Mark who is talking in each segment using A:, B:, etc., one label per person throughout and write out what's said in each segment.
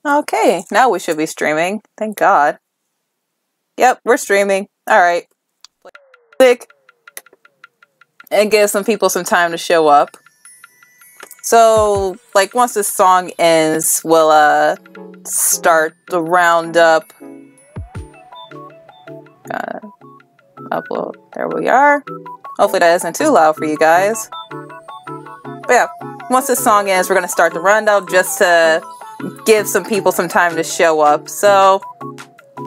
A: Okay, now we should be streaming. Thank God. Yep, we're streaming. Alright. Click. And give some people some time to show up. So, like, once this song ends, we'll, start the roundup. Upload. There we are. Hopefully that isn't too loud for you guys. But yeah, once this song ends, we're gonna start the roundup just to give some people some time to show up. So,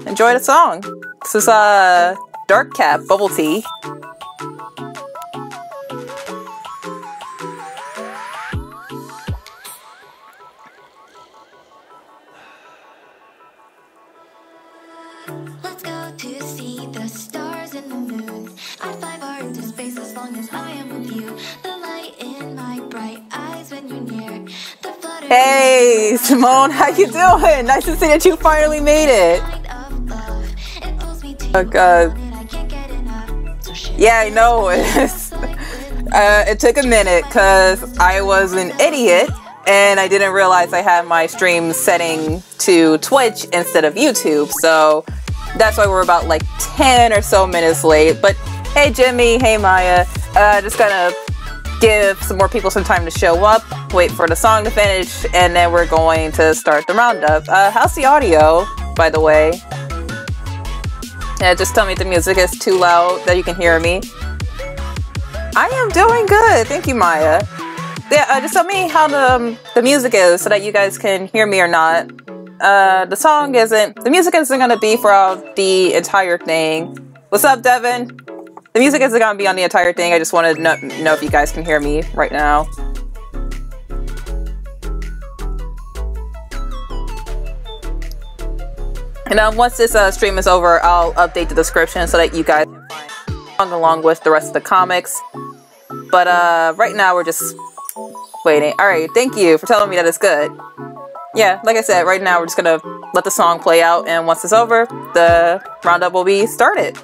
A: enjoy the song. This is, Dark Cap Bubble Tea.
B: Let's go to see the stars and the moon. I'd fly far into space as long as I am with you. The light in my bright eyes when you're near. The flutter.
A: Hey, Simone, how you doing? Nice to see that you finally made it. Oh God. Yeah, I know. It took a minute because I was an idiot and I didn't realize I had my stream setting to Twitch instead of YouTube. So that's why we're about like 10 or so minutes late. But hey, Jimmy. Hey, Maya. Just gonna give some more people some time to show up, wait for the song to finish, and then we're going to start the roundup. How's the audio, by the way? Yeah, just tell me if the music is too loud that you can hear me. I am doing good. Thank you, Maya. Yeah, just tell me how the music is so that you guys can hear me or not. The music isn't going to be throughout the entire thing. What's up, Devin? The music isn't going to be on the entire thing. I just wanted to know if you guys can hear me right now. And once this stream is over, I'll update the description so that you guys can find along with the rest of the comics. But right now we're just waiting. Alright, thank you for telling me that it's good. Yeah, like I said, right now we're just gonna let the song play out, and once it's over, the roundup will be started.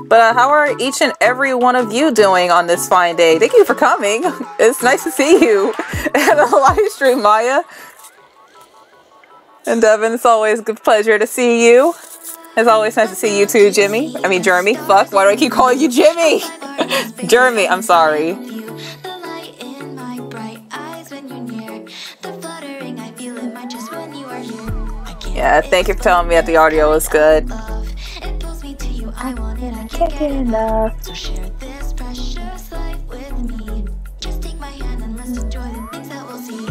A: But how are each and every one of you doing on this fine day? Thank you for coming. It's nice to see you at a live stream, Maya. And Devin, it's always a good pleasure to see you. It's always nice to see you too, Jimmy. I mean, Jeremy. Fuck, why do I keep calling you Jimmy? Jeremy, I'm sorry. Yeah, thank you for telling me that the audio is good. I want it, I can't get enough. So share this precious life with me. Just take my hand and let's enjoy the things that we'll see.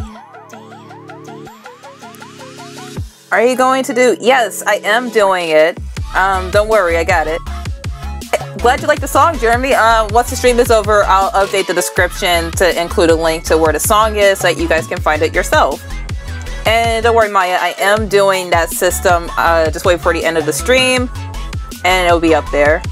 A: Are you going to do? Yes, I am doing it. Don't worry, I got it. Glad you like the song, Jeremy. Once the stream is over, I'll update the description to include a link to where the song is so that you guys can find it yourself. And don't worry, Maya, I am doing that system. Just wait for the end of the stream, and it'll be up there.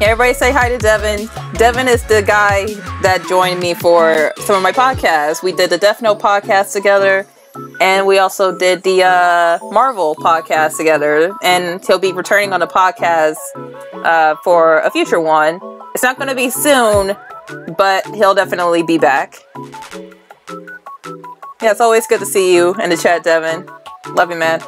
A: Hey, everybody say hi to Devin. Devin is the guy that joined me for some of my podcasts. We did the Death Note podcast together, and we also did the Marvel podcast together. And he'll be returning on the podcast for a future one. It's not going to be soon, but he'll definitely be back. Yeah, it's always good to see you in the chat, Devin. Love you, man.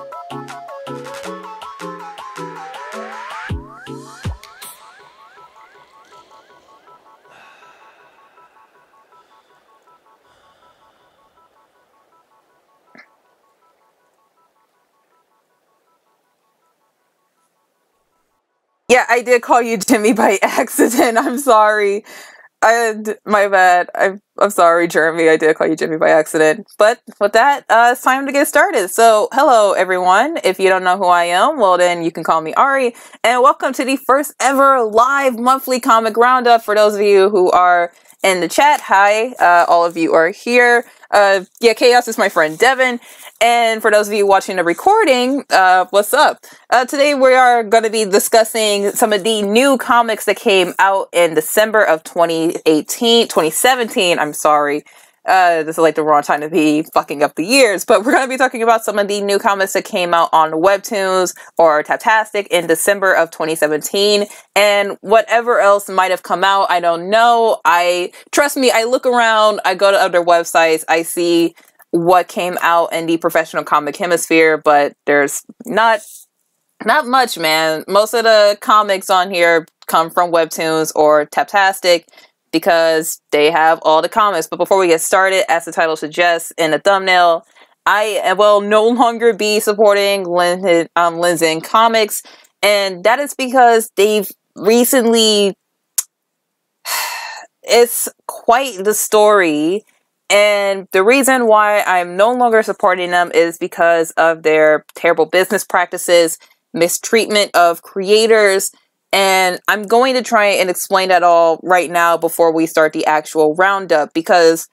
A: Yeah, I did call you Jimmy by accident. I'm sorry. My bad. I'm sorry, Jeremy. I did call you Jimmy by accident. But with that, it's time to get started. So, hello, everyone. If you don't know who I am, well, then you can call me Ari. And welcome to the first ever live monthly comic roundup. For those of you who are in the chat, hi. All of you are here. Yeah, Chaos is my friend Devin. And for those of you watching the recording, what's up? Today we are going to be discussing some of the new comics that came out in December of 2017, I'm sorry. This is like the wrong time to be fucking up the years, but we're going to be talking about some of the new comics that came out on Webtoons or Taptastic in December of 2017, and whatever else might have come out, I don't know. Trust me, I look around, I go to other websites, I see what came out in the professional comic hemisphere, but there's not much, man. Most of the comics on here come from Webtoons or Taptastic, because they have all the comics. But before we get started, as the title suggests in the thumbnail, I will no longer be supporting Lezhin Comics, and that is because they've recently... It's quite the story, and the reason why I'm no longer supporting them is because of their terrible business practices, mistreatment of creators, and I'm going to try and explain that all right now before we start the actual roundup, because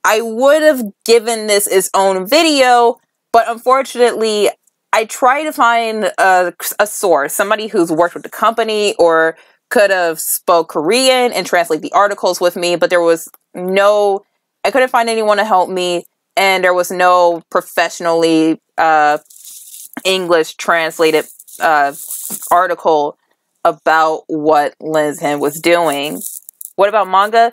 A: I would have given this its own video, but unfortunately, I tried to find a source, somebody who's worked with the company or could have spoke Korean and translate the articles with me, but I couldn't find anyone to help me, and there was no professionally English translated article about what Lezhin was doing. What about manga?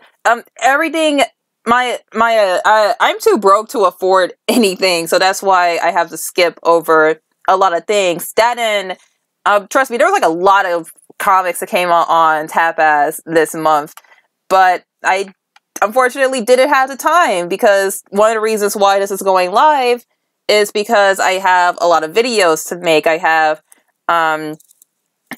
A: Everything. I'm too broke to afford anything, so that's why I have to skip over a lot of things. That and trust me, there was like a lot of comics that came out on Tapas this month, but I unfortunately didn't have the time, because one of the reasons why this is going live is because I have a lot of videos to make. I have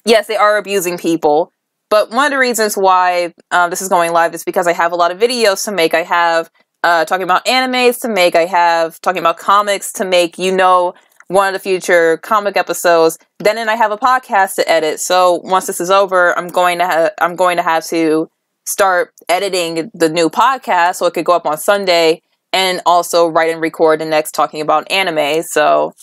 A: yes, they are abusing people, but one of the reasons why this is going live is because I have a lot of videos to make. I have talking about animes to make. I have talking about comics to make. One of the future comic episodes. Then I have a podcast to edit. So once this is over, I'm going to have to start editing the new podcast so it could go up on Sunday, and also write and record the next talking about anime. So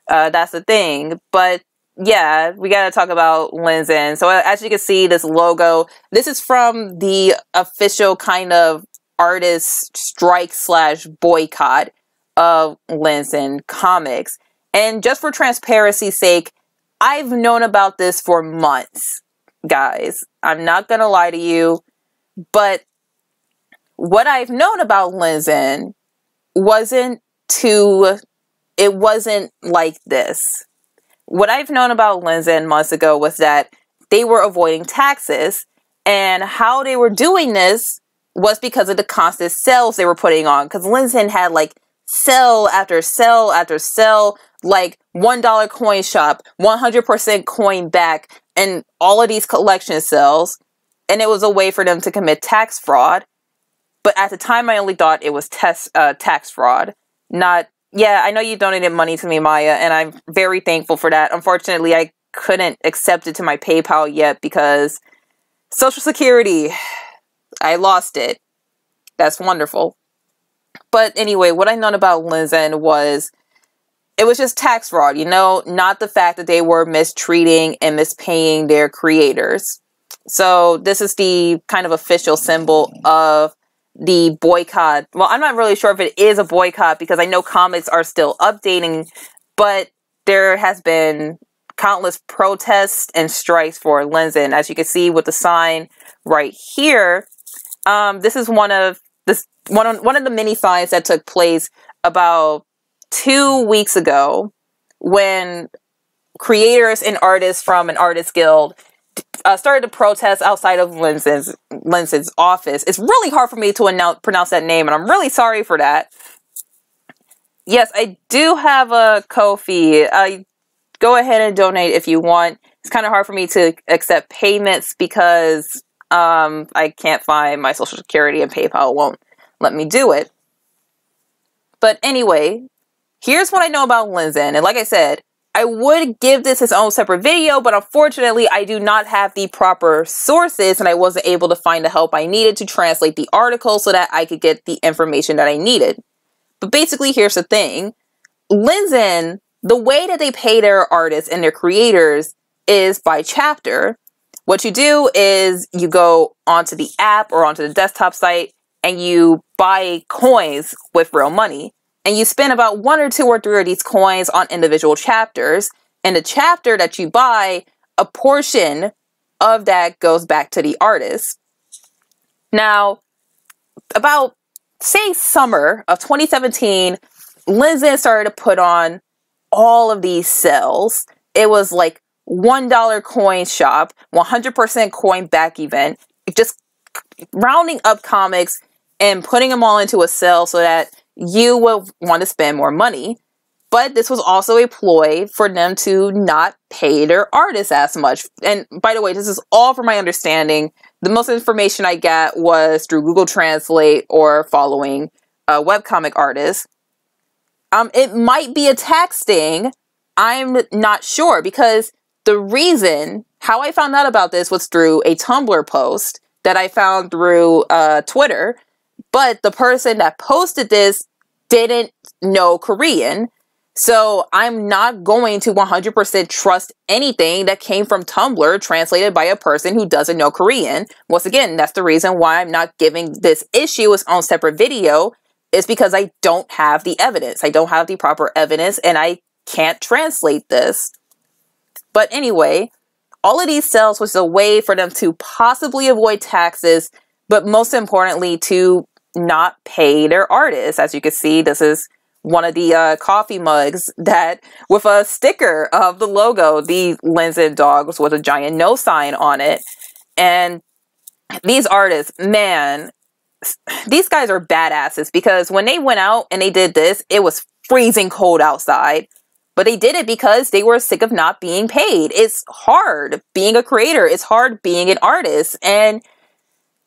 A: that's the thing. But yeah, we got to talk about Lezhin. So as you can see, this logo, this is from the official kind of artist strike / boycott of Lezhin Comics. And just for transparency's sake, I've known about this for months, guys. I'm not going to lie to you, but what I've known about Lezhin wasn't like this. What I've known about Lezhin months ago was that they were avoiding taxes, and how they were doing this was because of the constant sales they were putting on, because Lezhin had like sell after sell after sell, like $1 coin shop, 100% coin back, and all of these collection sales, and it was a way for them to commit tax fraud. But at the time, I only thought it was tax fraud, not... Yeah, I know you donated money to me, Maya, and I'm very thankful for that. Unfortunately, I couldn't accept it to my PayPal yet because Social Security, I lost it. That's wonderful. But anyway, what I known about Lezhin was it was just tax fraud, not the fact that they were mistreating and mispaying their creators. So this is the kind of official symbol of the boycott. Well, I'm not really sure if it is a boycott, because I know comics are still updating, but there has been countless protests and strikes for Lezhin. As you can see with the sign right here, this is one of the many signs that took place about 2 weeks ago, when creators and artists from an artist guild started to protest outside of Lezhin's office. It's really hard for me to pronounce that name, and I'm really sorry for that. Yes, I do have a Ko-fi. Go ahead and donate if you want. It's kind of hard for me to accept payments because I can't find my Social Security, and PayPal won't let me do it. But anyway, here's what I know about Lezhin. And like I said, I would give this its own separate video, but unfortunately, I do not have the proper sources, and I wasn't able to find the help I needed to translate the article so that I could get the information that I needed. But basically, here's the thing. Lezhin, the way that they pay their artists and their creators is by chapter. What you do is you go onto the app or onto the desktop site, and you buy coins with real money. And you spend about 1 or 2 or 3 of these coins on individual chapters. And the chapter that you buy, a portion of that goes back to the artist. Now, about, say, summer of 2017, Lezhin started to put on all of these sales. It was like $1 coin shop, 100% coin back event, just rounding up comics and putting them all into a sale so that you will want to spend more money. But this was also a ploy for them to not pay their artists as much. And by the way, this is all from my understanding. The most information I got was through Google Translate or following webcomic artists. It might be a tax thing. I'm not sure, because the reason how I found out about this was through a Tumblr post that I found through Twitter. But the person that posted this didn't know Korean. So I'm not going to 100% trust anything that came from Tumblr translated by a person who doesn't know Korean. Once again, that's the reason why I'm not giving this issue its own separate video, is because I don't have the evidence. I don't have the proper evidence, and I can't translate this. But anyway, all of these sales was a way for them to possibly avoid taxes, but most importantly, to not pay their artists. As you can see, this is one of the coffee mugs that with a sticker of the logo, the Lezhin dogs with a giant no sign on it. And these artists, man, these guys are badasses, because when they went out and they did this, it was freezing cold outside. But they did it because they were sick of not being paid. It's hard being a creator. It's hard being an artist. And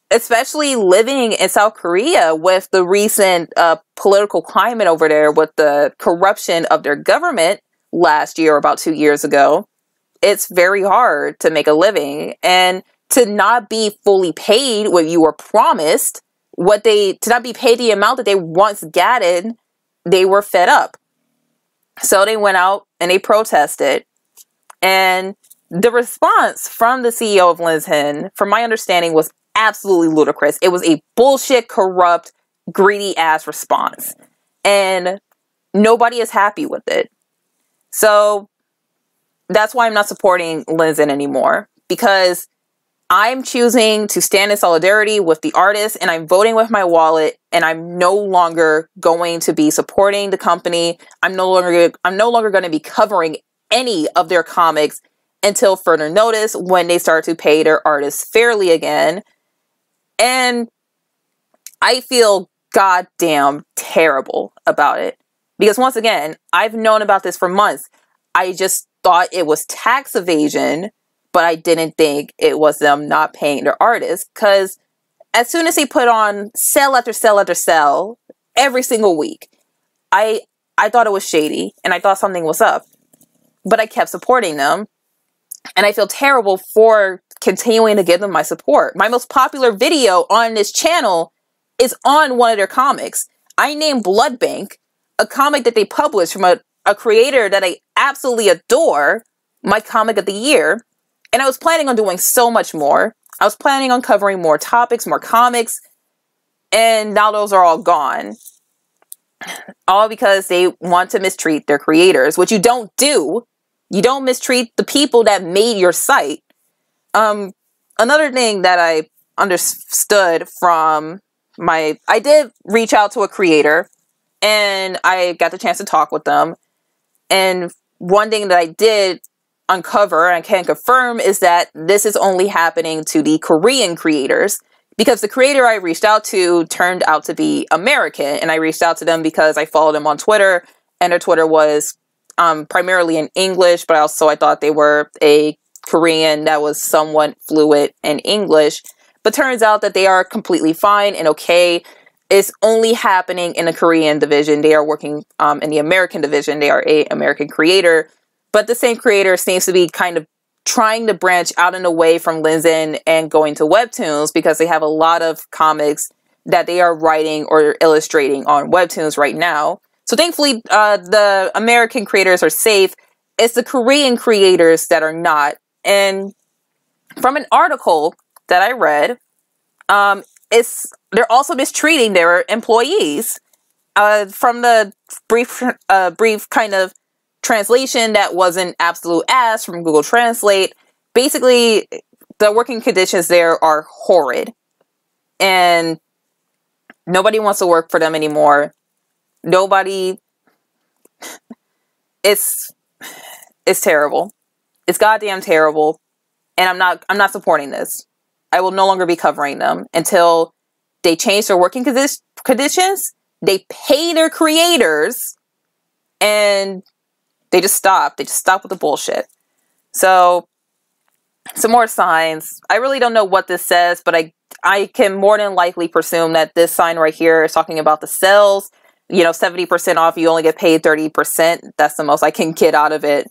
A: especially living in South Korea with the recent political climate over there, with the corruption of their government last year, about 2 years ago, it's very hard to make a living. And to not be fully paid what you were promised, to not be paid the amount that they once gathered, they were fed up. So they went out and they protested. And the response from the CEO of Lezhin, from my understanding, was absolutely ludicrous. It was a bullshit, corrupt, greedy ass response. And nobody is happy with it. So that's why I'm not supporting Lezhin anymore, because I'm choosing to stand in solidarity with the artists, and I'm voting with my wallet, and I'm no longer going to be supporting the company. I'm no longer going to be covering any of their comics until further notice, when they start to pay their artists fairly again. And I feel goddamn terrible about it, because once again, I've known about this for months. I just thought it was tax evasion, but I didn't think it was them not paying their artists, because as soon as they put on sale after sale after sale every single week, I thought it was shady, and I thought something was up. But I kept supporting them, and I feel terrible for continuing to give them my support. My most popular video on this channel is on one of their comics. I named Blood Bank, a comic that they published from a creator that I absolutely adore, my comic of the year. And I was planning on doing so much more. I was planning on covering more topics, more comics, and now those are all gone. All because they want to mistreat their creators, which you don't do. You don't mistreat the people that made your site. Another thing that I understood from I did reach out to a creator, and I got the chance to talk with them. And one thing that I did uncover, and I can confirm, is that this is only happening to the Korean creators, because the creator I reached out to turned out to be American. And I reached out to them because I followed them on Twitter, and their Twitter was primarily in English, but also I thought they were a Korean that was somewhat fluent in English. But turns out that they are completely fine and okay. It's only happening in the Korean division. They are working in the American division. They are an American creator. But the same creator seems to be kind of trying to branch out and away from Lezhin and going to webtoons, because they have a lot of comics that they are writing or illustrating on webtoons right now. So thankfully, the American creators are safe. It's the Korean creators that are not. And from an article that I read, it's they're also mistreating their employees. From the brief kind of translation that wasn't absolute ass from Google Translate, basically the working conditions there are horrid, and nobody wants to work for them anymore. Nobody. It's terrible. It's goddamn terrible, and I'm not supporting this. I will no longer be covering them until they change their working conditions. They pay their creators, and they just stop. They just stop with the bullshit. So, some more signs. I really don't know what this says, but I can more than likely presume that this sign right here is talking about the sales. 70% off, you only get paid 30%. That's the most I can get out of it.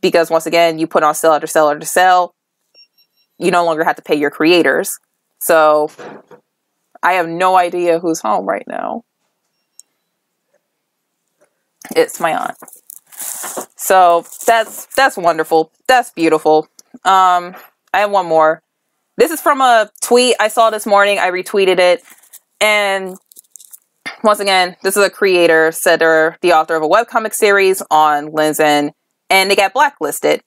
A: Because once again, you put on sale after sale after sale. You no longer have to pay your creators. So, I have no idea who's home right now. It's my aunt. So that's wonderful. That's beautiful. I have one more. This is from a tweet I saw this morning. I retweeted it. And once again, this is a creator, said they're the author of a webcomic series on Lezhin, and they got blacklisted.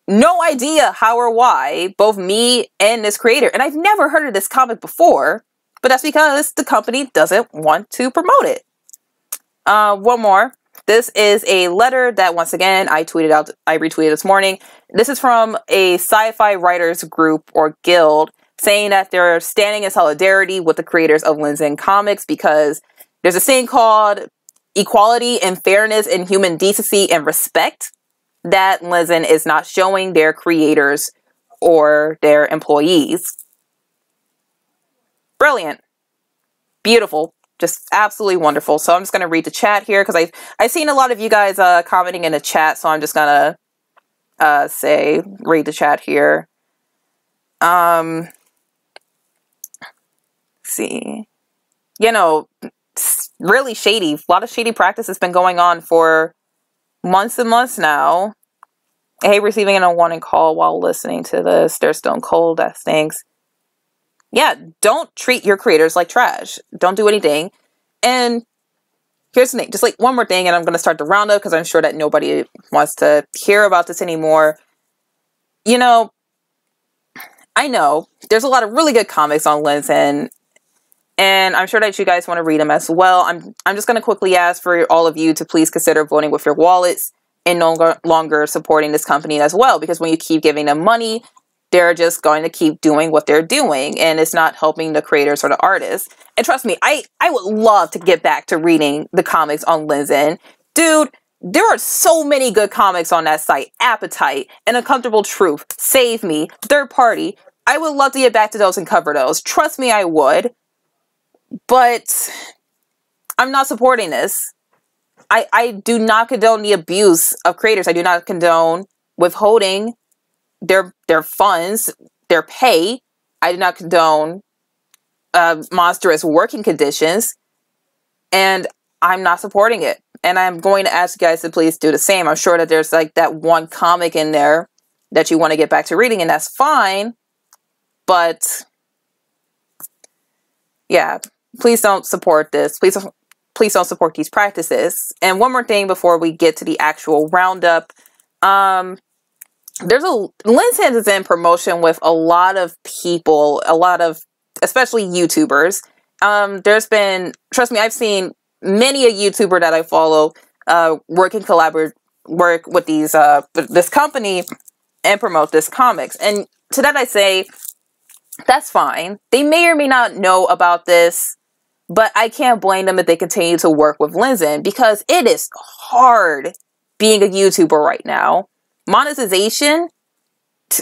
A: No idea how or why, both me and this creator. And I've never heard of this comic before, but that's because the company doesn't want to promote it. One more. This is a letter that, once again, I retweeted this morning. This is from a sci-fi writers group or guild saying that they're standing in solidarity with the creators of Lezhin comics because there's a thing called equality and fairness and human decency and respect that Lezhin is not showing their creators or their employees. Brilliant. Beautiful. Just absolutely wonderful. So I'm just going to read the chat here because I've seen a lot of you guys commenting in the chat. So I'm just going to read the chat here. See. Really shady. A lot of shady practice has been going on for months and months now. I hate receiving an unwanted call while listening to this. They're stone cold. That stinks. Yeah, don't treat your creators like trash. Don't do anything. And here's the thing. Just like one more thing, and I'm going to start the roundup because I'm sure that nobody wants to hear about this anymore. I know there's a lot of really good comics on Lezhin, and I'm sure that you guys want to read them as well. I'm just going to quickly ask for all of you to please consider voting with your wallets and no longer supporting this company as well, because when you keep giving them money, they're just going to keep doing what they're doing, and it's not helping the creators or the artists. And trust me, I would love to get back to reading the comics on Lezhin. Dude, there are so many good comics on that site. Appetite, An Uncomfortable Truth, Save Me, Third Party. I would love to get back to those and cover those. Trust me, I would. But I'm not supporting this. I do not condone the abuse of creators. I do not condone withholding their funds, their pay. I do not condone monstrous working conditions, and I'm not supporting it. And I'm going to ask you guys to please do the same. I'm sure that there's like that one comic in there that you want to get back to reading, and that's fine. But yeah, please don't support this. Please don't support these practices. And one more thing before we get to the actual roundup. Lezhin is in promotion with a lot of people, especially YouTubers. There's been, trust me, I've seen many a YouTuber that I follow work with this company and promote this comics. And to that I say, that's fine. They may or may not know about this, but I can't blame them if they continue to work with Lezhin, because it is hard being a YouTuber right now. Monetization,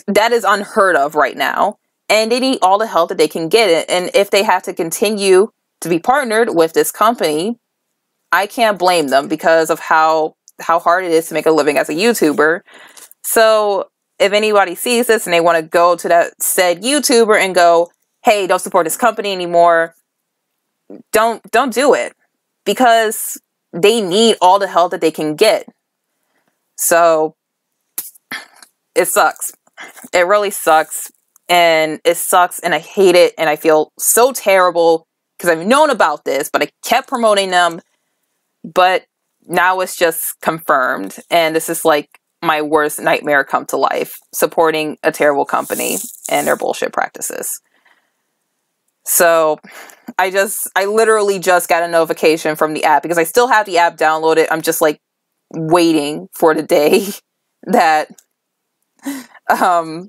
A: that is unheard of right now. And they need all the help that they can get. And if they have to continue to be partnered with this company, I can't blame them because of how hard it is to make a living as a YouTuber. So if anybody sees this and they want to go to that said YouTuber and go, hey, don't support this company anymore, don't do it, because they need all the help that they can get. So it sucks. It really sucks. and it sucks, and I hate it, and I feel so terrible because I've known about this, but I kept promoting them, but now it's just confirmed, and this is like my worst nightmare come to life, supporting a terrible company and their bullshit practices. So I literally just got a notification from the app because I still have the app downloaded. I'm just like waiting for the day that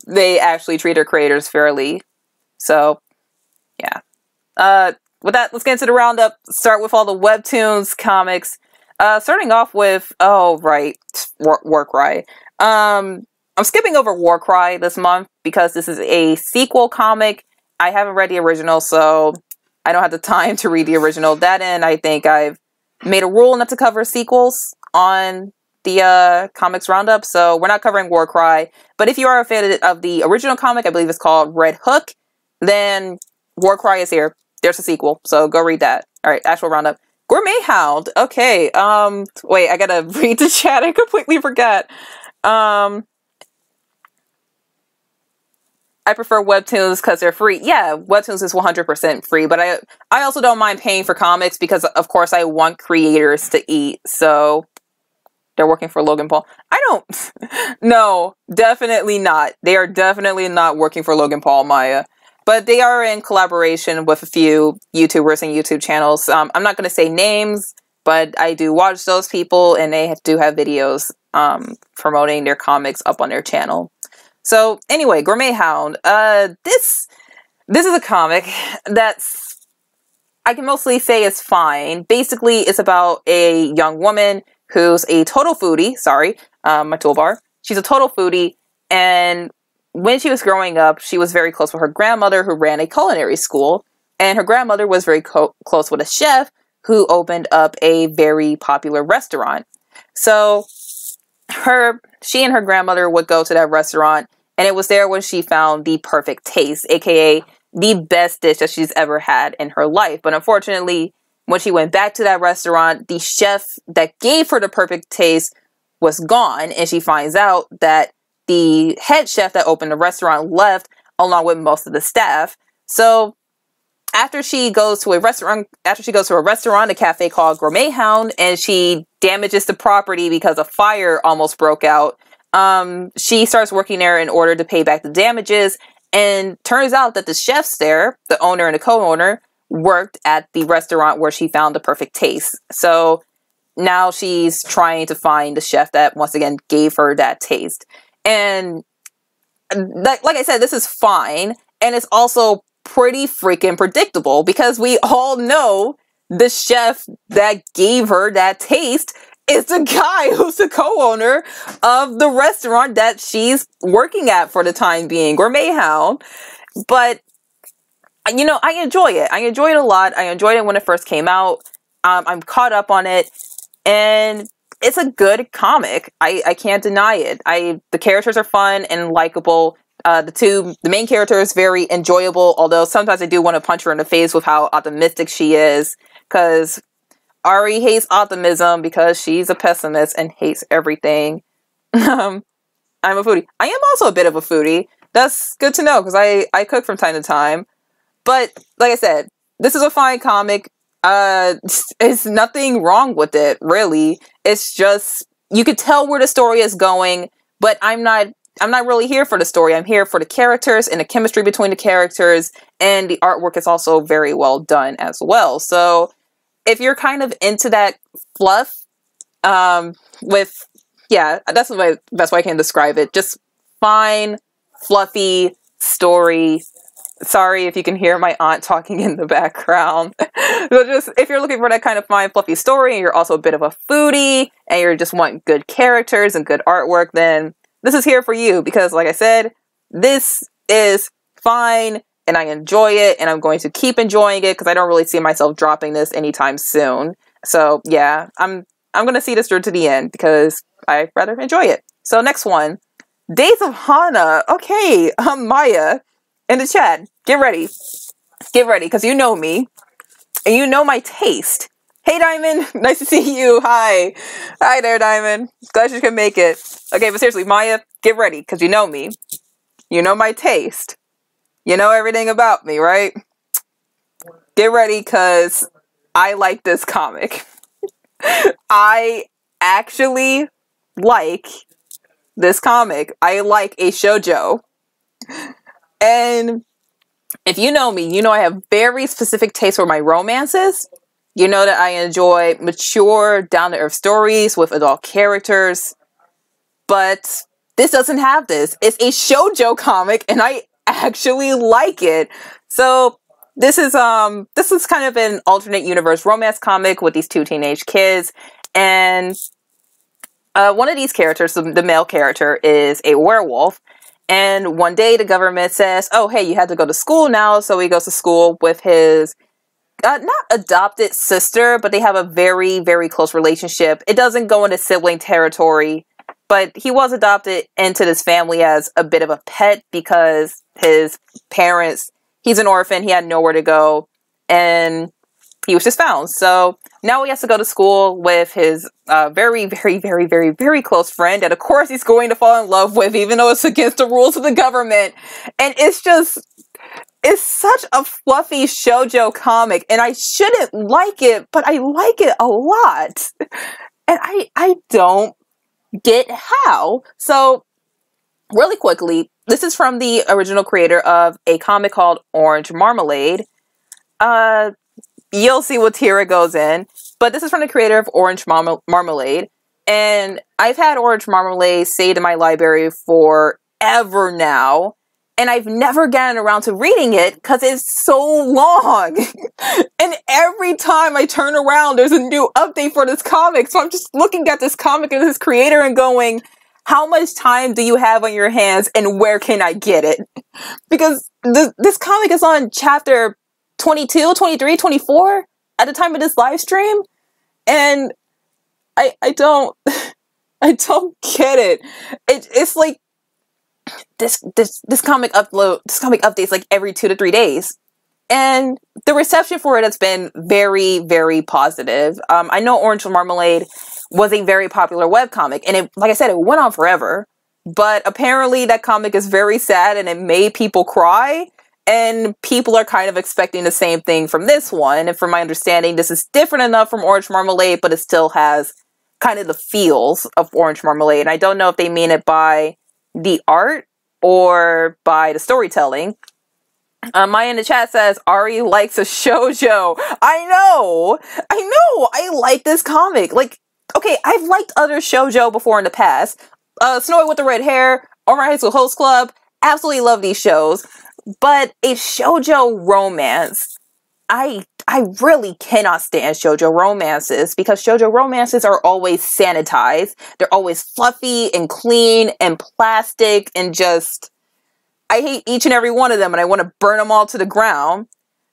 A: they actually treat their creators fairly. So yeah. With that, let's get into the roundup. Start with all the webtoons, comics. Starting off with, Warcry. I'm skipping over Warcry this month because this is a sequel comic. I haven't read the original, so I don't have the time to read the original. That and I think I've made a rule not to cover sequels on the comics roundup, so we're not covering Warcry. But if you are a fan of the original comic, I believe it's called Red Hook, then Warcry is here. There's a sequel, so go read that. Alright, actual roundup. Gourmet Hound. Okay, wait, I gotta read the chat. I completely forgot. I prefer webtoons because they're free. Yeah, webtoons is 100% free, but I also don't mind paying for comics because, of course, I want creators to eat, so they're working for Logan Paul. I don't... No, definitely not. They are definitely not working for Logan Paul, Maya. But they are in collaboration with a few YouTubers and YouTube channels. I'm not going to say names, but I do watch those people, and they do have videos promoting their comics up on their channel. So, anyway, Gourmet Hound. This is a comic that's, I can mostly say is fine. Basically, it's about a young woman who's a total foodie. Sorry, my toolbar. She's a total foodie, and when she was growing up, she was very close with her grandmother who ran a culinary school, and her grandmother was very close with a chef who opened up a very popular restaurant. So she and her grandmother would go to that restaurant, and it was there when she found the perfect taste, aka the best dish that she's ever had in her life. But unfortunately, when she went back to that restaurant, the chef that gave her the perfect taste was gone, and she finds out that the head chef that opened the restaurant left along with most of the staff. So after she goes to a restaurant, a cafe called Gourmet Hound, and she damages the property because a fire almost broke out, she starts working there in order to pay back the damages, and turns out that the chefs there, the owner and the co-owner, worked at the restaurant where she found the perfect taste. So now she's trying to find the chef that once again gave her that taste. And like I said, this is fine, and it's also pretty freaking predictable because we all know the chef that gave her that taste is the guy who's the co-owner of the restaurant that she's working at for the time being, Gourmet Hound. But, you know, I enjoy it. I enjoy it a lot. I enjoyed it when it first came out. I'm caught up on it, and it's a good comic. I can't deny it. The characters are fun and likable. The main character is very enjoyable, although sometimes I do want to punch her in the face with how optimistic she is, because Ari hates optimism because she's a pessimist and hates everything. I'm a foodie. I am also a bit of a foodie. That's good to know because I cook from time to time. But like I said, this is a fine comic. It's nothing wrong with it, really. It's just, you could tell where the story is going, but I'm not really here for the story. I'm here for the characters and the chemistry between the characters, and the artwork is also very well done as well. So if you're kind of into that fluff, that's the best way I can describe it. Just fine, fluffy story. Sorry if you can hear my aunt talking in the background. So just, if you're looking for that kind of fine, fluffy story, and you're also a bit of a foodie, and you just want good characters and good artwork, then this is here for you. Because like I said, this is fine, and I enjoy it, and I'm going to keep enjoying it, because I don't really see myself dropping this anytime soon. So yeah, I'm going to see this through to the end, because I rather enjoy it. So next one, Days of Hana. Okay, Maya, in the chat, get ready, because you know me, and you know my taste. Hey, Diamond, nice to see you. Hi there, Diamond. Glad you can make it. Okay, but seriously, Maya, get ready, because you know me. You know my taste. You know everything about me, right? Get ready, because I like this comic. I actually like this comic. I like a shoujo. And if you know me, you know I have very specific taste for my romances. You know that I enjoy mature, down-to-earth stories with adult characters. But this doesn't have this. It's a shoujo comic, and I actually like it. So this is kind of an alternate universe romance comic with these two teenage kids, and one of these characters, the male character, is a werewolf. And one day the government says, "Oh, hey, you have to go to school now." So he goes to school with his not adopted sister, but they have a very, very close relationship. It doesn't go into sibling territory, but he was adopted into this family as a bit of a pet because his parents, he's an orphan, he had nowhere to go, and he was just found. So now he has to go to school with his very, very, very, very, very close friend that, of course, he's going to fall in love with, even though it's against the rules of the government. And it's such a fluffy shoujo comic, and I shouldn't like it, but I like it a lot. And I don't get how. So, really quickly, this is from the original creator of a comic called Orange Marmalade. You'll see what tier it goes in, but this is from the creator of Orange Marmalade, and I've had Orange Marmalade saved in my library forever now, and I've never gotten around to reading it because it's so long. And every time I turn around, there's a new update for this comic, so I'm just looking at this comic and this creator and going, how much time do you have on your hands, and where can I get it? Because this comic is on chapter 22, 23, 24 at the time of this live stream, and I don't get it. It's like this comic updates like every 2 to 3 days, and the reception for it has been very, very positive. I know Orange Marmalade was a very popular webcomic, and it, like I said, it went on forever, but apparently that comic is very sad and it made people cry. And people are kind of expecting the same thing from this one. And from my understanding, this is different enough from Orange Marmalade, but it still has kind of the feels of Orange Marmalade. And I don't know if they mean it by the art or by the storytelling. Maya in the chat says, Ari likes a shoujo. I know. I like this comic. Like, okay, I've liked other shoujo before in the past. Snow White with the Red Hair, Omar High School Host Club. Absolutely love these shows. But a shoujo romance, I really cannot stand shoujo romances, because shoujo romances are always sanitized. They're always fluffy and clean and plastic and just, I hate each and every one of them and I want to burn them all to the ground.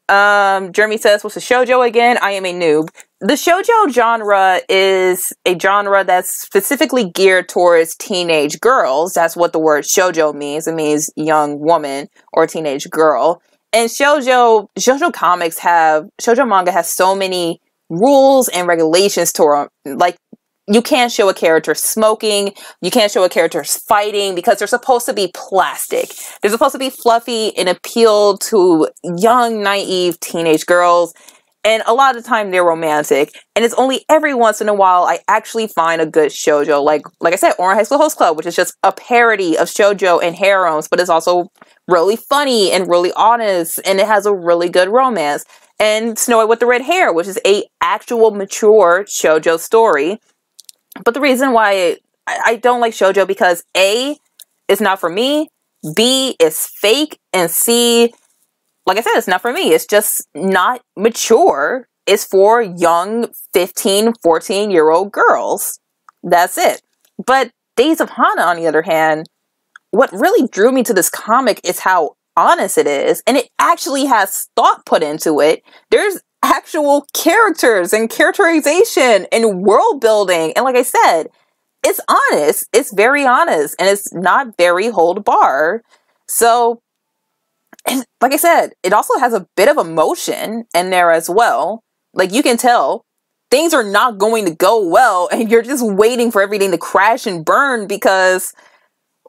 A: Jeremy says, what's a shoujo again? I am a noob. The shoujo genre is a genre that's specifically geared towards teenage girls. That's what the word shoujo means. It means young woman or teenage girl. And shoujo manga has so many rules and regulations to them. Like, you can't show a character smoking. You can't show a character fighting, because they're supposed to be plastic. They're supposed to be fluffy and appeal to young, naive teenage girls. And a lot of the time they're romantic. And it's only every once in a while I actually find a good shoujo. Like I said, Orange High School Host Club, which is just a parody of shoujo and harems, but it's also really funny and really honest. And it has a really good romance. And Snow White with the Red Hair, which is a actual mature shoujo story. But the reason why I don't like shoujo, because A, it's not for me, B, it's fake, and C, like I said, it's not for me. It's just not mature. It's for young 15, 14-year-old girls. That's it. But Days of Hana, on the other hand, what really drew me to this comic is how honest it is. And it actually has thought put into it. There's actual characters and characterization and world building. And like I said, it's honest. It's very honest. And it's not very hold bar. So, and like I said, it also has a bit of emotion in there as well. Like, you can tell things are not going to go well, and you're just waiting for everything to crash and burn because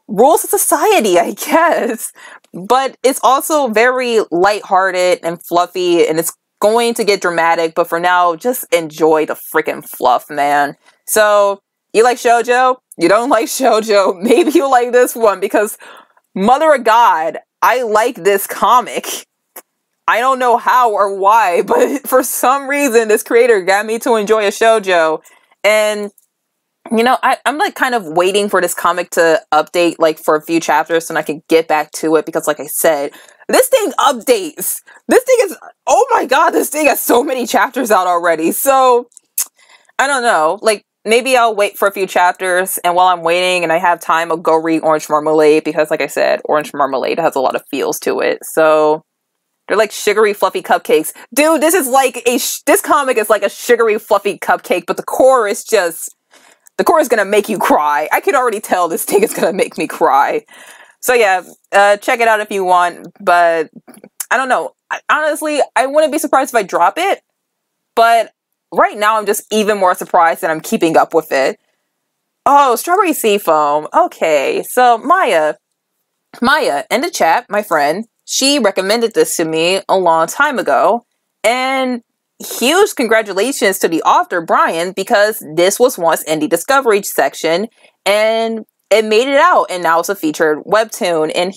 A: rules of society, I guess. but it's also very lighthearted and fluffy, and it's going to get dramatic, but for now, just enjoy the freaking fluff, man. So, you like shoujo? You don't like shoujo? Maybe you like this one, because Mother of God, I like this comic. I don't know how or why, but for some reason, this creator got me to enjoy a shoujo. And, you know, I'm like kind of waiting for this comic to update like for a few chapters so I can get back to it, because like I said, this thing updates. This thing is, oh my god, this thing has so many chapters out already. So, I don't know, like, maybe I'll wait for a few chapters, and while I'm waiting and I have time, I'll go read Orange Marmalade, because like I said, Orange Marmalade has a lot of feels to it. So, they're like sugary, fluffy cupcakes. Dude, this is like this comic is like a sugary, fluffy cupcake, but the core is gonna make you cry. I can already tell this thing is gonna make me cry. So yeah, check it out if you want, but I don't know. Honestly, I wouldn't be surprised if I drop it, but right now I'm just even more surprised that I'm keeping up with it. Oh, Strawberry Seafoam. Okay, so Maya in the chat, my friend, she recommended this to me a long time ago, and huge congratulations to the author, Brian, because this was once in the Discovery section, and it made it out, and now it's a featured webtoon, and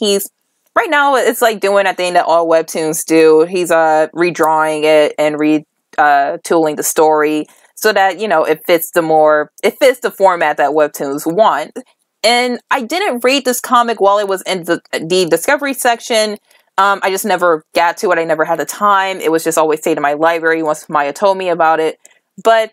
A: right now, it's like doing that thing that all webtoons do. He's redrawing it and retooling the story so that, you know, it fits the format that webtoons want. And I didn't read this comic while it was in the Discovery section. I just never got to it. I never had the time. It was just always stayed in my library once Maya told me about it. But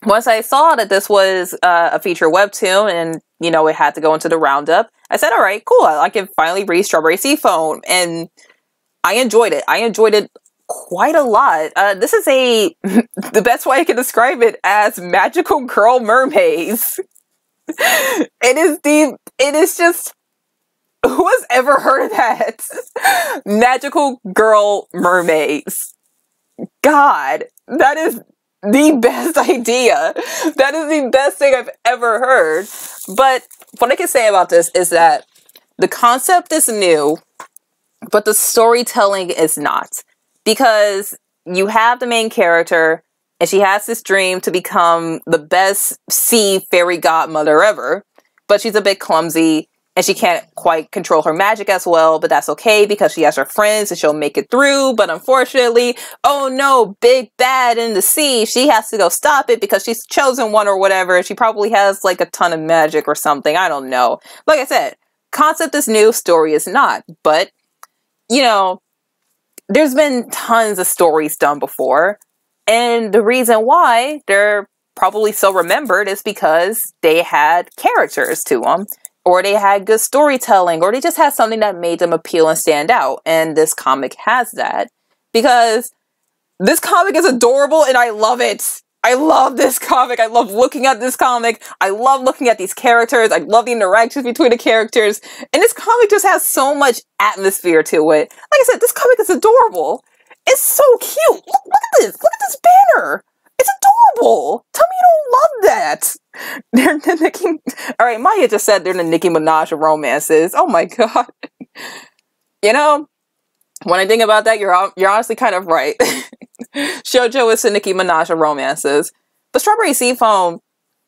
A: once I saw that this was a feature webtoon and, you know, it had to go into the Roundup, I said, all right, cool. I can finally read Strawberry Seafoam. And I enjoyed it. I enjoyed it quite a lot. This is the best way I can describe it as magical girl mermaids. It is just, who has ever heard of that? Magical girl mermaids. God, that is the best idea. That is the best thing I've ever heard. But what I can say about this is that the concept is new, but the storytelling is not. Because you have the main character, and she has this dream to become the best sea fairy godmother ever, but she's a bit clumsy, and she can't quite control her magic as well, but that's okay because she has her friends and she'll make it through. But unfortunately, oh no, big bad in the sea, she has to go stop it because she's chosen one or whatever. She probably has like a ton of magic or something. I don't know. Like I said, concept is new, story is not. But, you know, there's been tons of stories done before. And the reason why they're probably so remembered is because they had characters to them. Or they had good storytelling, or they just had something that made them appeal and stand out. And this comic has that. Because this comic is adorable and I love it. I love this comic. I love looking at this comic. I love looking at these characters. I love the interactions between the characters. And this comic just has so much atmosphere to it. Like I said, this comic is adorable. It's so cute. Look at this. Look at this banner. It's adorable. Tell me you don't love that. They're the Nicki... Alright, Maya just said they're the Nicki Minaj of romances. Oh my god. You know, when I think about that, you're honestly kind of right. Shoujo is the Nicki Minaj of romances. But Strawberry Seafoam,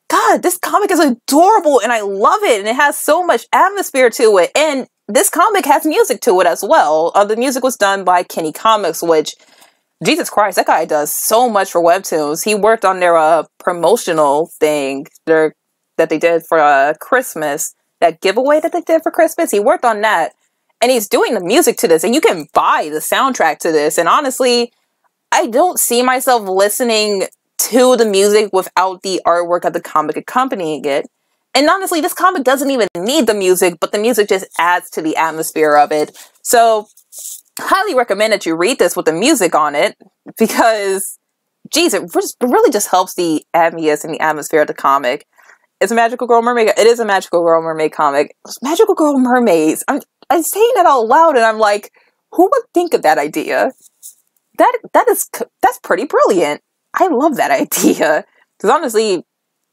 A: god, this comic is adorable and I love it. And it has so much atmosphere to it. And this comic has music to it as well. The music was done by Kenny Comics, which... Jesus Christ, that guy does so much for webtoons. He worked on their promotional thing that they did for Christmas. That giveaway that they did for Christmas. He worked on that. And he's doing the music to this. And you can buy the soundtrack to this. And honestly, I don't see myself listening to the music without the artwork of the comic accompanying it. And honestly, this comic doesn't even need the music, but the music just adds to the atmosphere of it. So... highly recommend that you read this with the music on it, because, geez, it really just helps the ambience and the atmosphere of the comic. It's a Magical Girl Mermaid. It is a Magical Girl Mermaid comic. Magical Girl Mermaids. I'm saying that out loud, and I'm like, who would think of that idea? That's pretty brilliant. I love that idea, because honestly,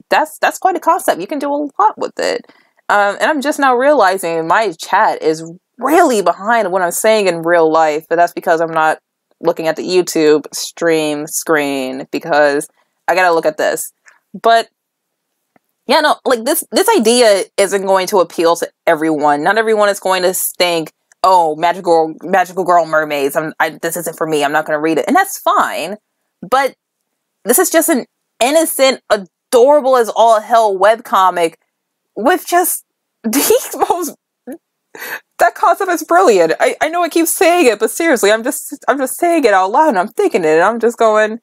A: that's quite a concept. You can do a lot with it. And I'm just now realizing my chat is really behind what I'm saying in real life, but that's because I'm not looking at the YouTube stream screen because I gotta look at this. But yeah, no, like this idea isn't going to appeal to everyone. Not everyone is going to think, oh, magical girl mermaids. This isn't for me. I'm not going to read it, and that's fine. But this is just an innocent, adorable as all hell webcomic with just the most. That concept is brilliant. I know I keep saying it, but seriously, I'm just saying it out loud and I'm thinking it, and I'm just going,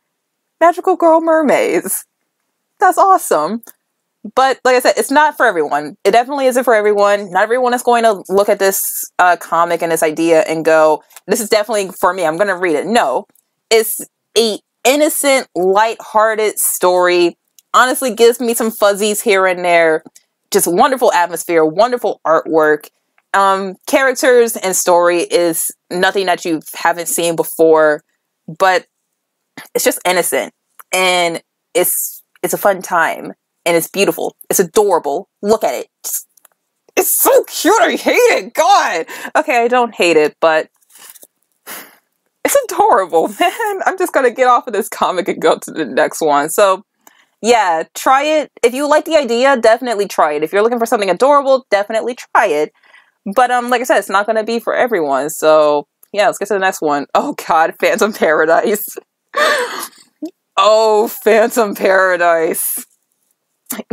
A: magical girl mermaids. That's awesome. But like I said, it's not for everyone. It definitely isn't for everyone. Not everyone is going to look at this comic and this idea and go, this is definitely for me. I'm going to read it. No, it's a innocent, lighthearted story. Honestly, gives me some fuzzies here and there. Just wonderful atmosphere, wonderful artwork. Characters and story is nothing that you haven't seen before, but it's just innocent and it's a fun time. And it's beautiful. It's adorable. Look at it. It's so cute. I hate it. God. Okay, I don't hate it, but it's adorable, man. I'm just going to get off of this comic and go to the next one. So, yeah, try it. If you like the idea, definitely try it. If you're looking for something adorable, definitely try it. But, like I said, it's not going to be for everyone. So, yeah, let's get to the next one. Oh, God. Phantom Paradise. Oh, Phantom Paradise.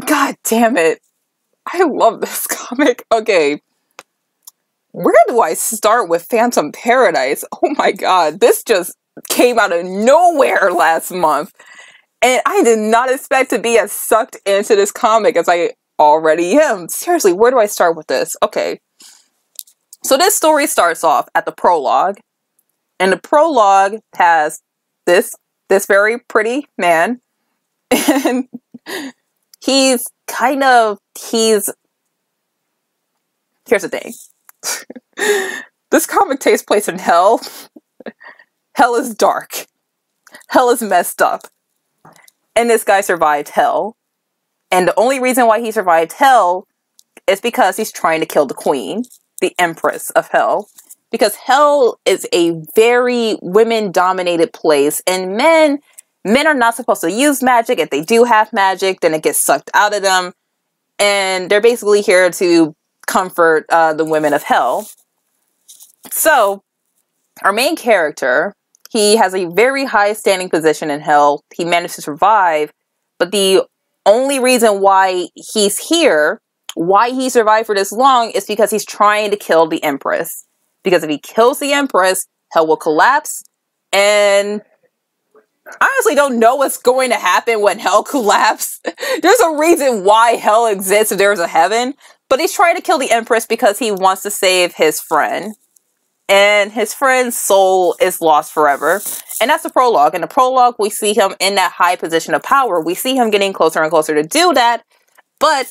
A: God damn it. I love this comic. Okay. Where do I start with Phantom Paradise? Oh my god. This just came out of nowhere last month. And I did not expect to be as sucked into this comic as I already am. Seriously, where do I start with this? Okay. So this story starts off at the prologue. And the prologue has this very pretty man. And here's the thing. This comic takes place in hell. Hell is dark. Hell is messed up. And this guy survived hell. And the only reason why he survived hell is because he's trying to kill the queen, the empress of hell. Because hell is a very women-dominated place, and men are not supposed to use magic. If they do have magic, then it gets sucked out of them. And they're basically here to comfort the women of hell. So, our main character, he has a very high standing position in hell. He managed to survive. But the only reason why he's here, why he survived for this long, is because he's trying to kill the empress. Because if he kills the empress, hell will collapse. And I honestly don't know what's going to happen when hell collapses. There's a reason why hell exists if there's a heaven. But he's trying to kill the empress because he wants to save his friend. And his friend's soul is lost forever. And that's the prologue. In the prologue, we see him in that high position of power. We see him getting closer and closer to do that. But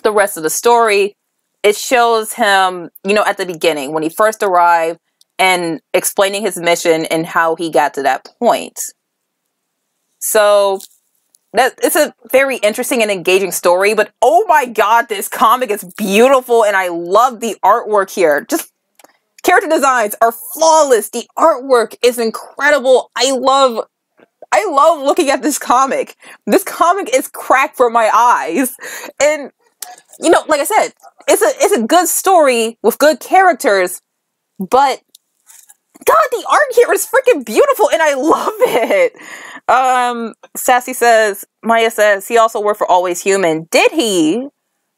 A: the rest of the story, it shows him, at the beginning, when he first arrived, and explaining his mission and how he got to that point. So, it's a very interesting and engaging story, but oh my god, this comic is beautiful, and I love the artwork here. Just, character designs are flawless. The artwork is incredible. I love looking at this comic. This comic is cracked for my eyes. And, like I said, it's a good story with good characters, but god, the art here is freaking beautiful and I love it. Maya says, he also worked for Always Human. Did he?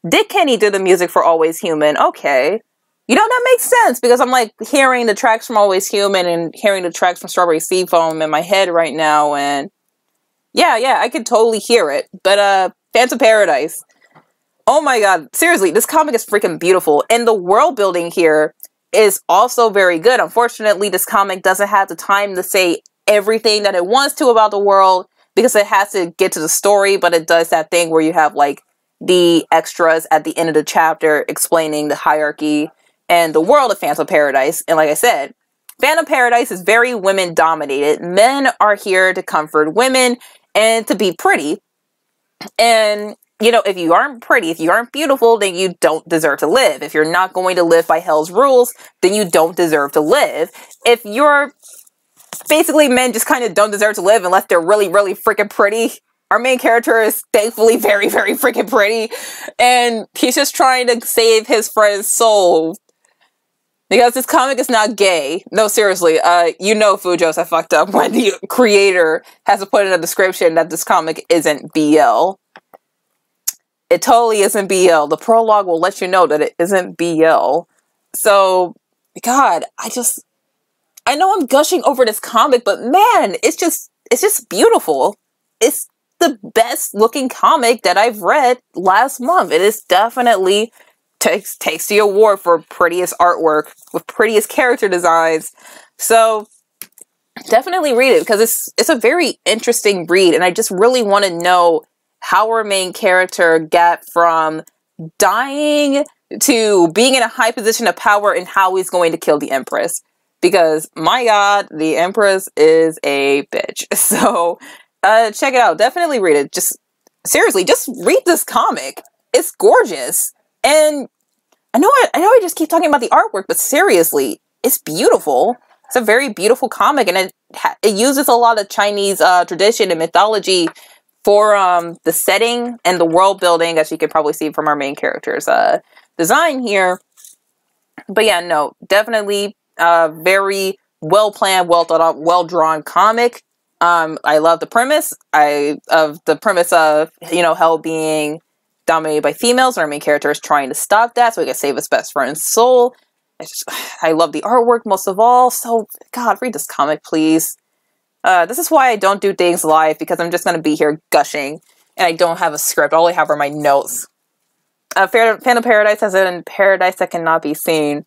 A: Did Kenny do the music for Always Human? Okay. That makes sense, because I'm like hearing the tracks from Always Human and hearing the tracks from Strawberry Seafoam in my head right now, and yeah, I could totally hear it. But Phantom Paradise. Oh my god, seriously, this comic is freaking beautiful, and the world building here is also very good. Unfortunately, this comic doesn't have the time to say everything that it wants to about the world, because it has to get to the story, but it does that thing where you have like the extras at the end of the chapter explaining the hierarchy and the world of Phantom Paradise. And like I said, Phantom Paradise is very women dominated. Men are here to comfort women and to be pretty. And you know, if you aren't pretty, if you aren't beautiful, then you don't deserve to live. If you're not going to live by hell's rules, then you don't deserve to live. If you're basically, men just kind of don't deserve to live unless they're really, really freaking pretty. Our main character is thankfully very, very freaking pretty, and he's just trying to save his friend's soul. Because this comic is not gay. No, seriously, you know Fujos, I fucked up when the creator has to put in a description that this comic isn't BL. It totally isn't BL. The prologue will let you know that it isn't BL. So, God, I know I'm gushing over this comic, but man, it's just beautiful. It's the best looking comic that I've read last month. It is definitely takes the award for prettiest artwork with prettiest character designs. So definitely read it because it's a very interesting read, and I just really want to know how our main character got from dying to being in a high position of power and how he's going to kill the Empress. Because, my God, the Empress is a bitch. So, check it out. Definitely read it. Seriously, just read this comic. It's gorgeous. And I know I just keep talking about the artwork, but seriously, it's beautiful. It's a very beautiful comic, and it uses a lot of Chinese tradition and mythology for the setting and the world building, as you can probably see from our main character's design here. But yeah, no, definitely very well planned, well thought out, well drawn comic. I love the premise. Of hell being dominated by females. Our main character is trying to stop that so he can save his best friend's soul. I love the artwork most of all. So, God, read this comic, please. This is why I don't do things live, because I'm just going to be here gushing, and I don't have a script. All I have are my notes. Phantom Paradise has in Paradise That Cannot Be Seen.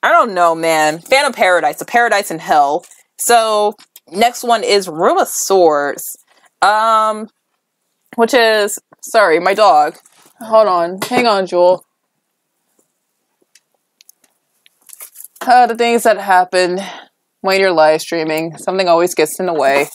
A: I don't know, man. Phantom Paradise, a paradise in hell. So, next one is Room of Swords. Which is, sorry, my dog. Hold on. Hang on, Jewel. The things that happen when you're live streaming. Something always gets in the way.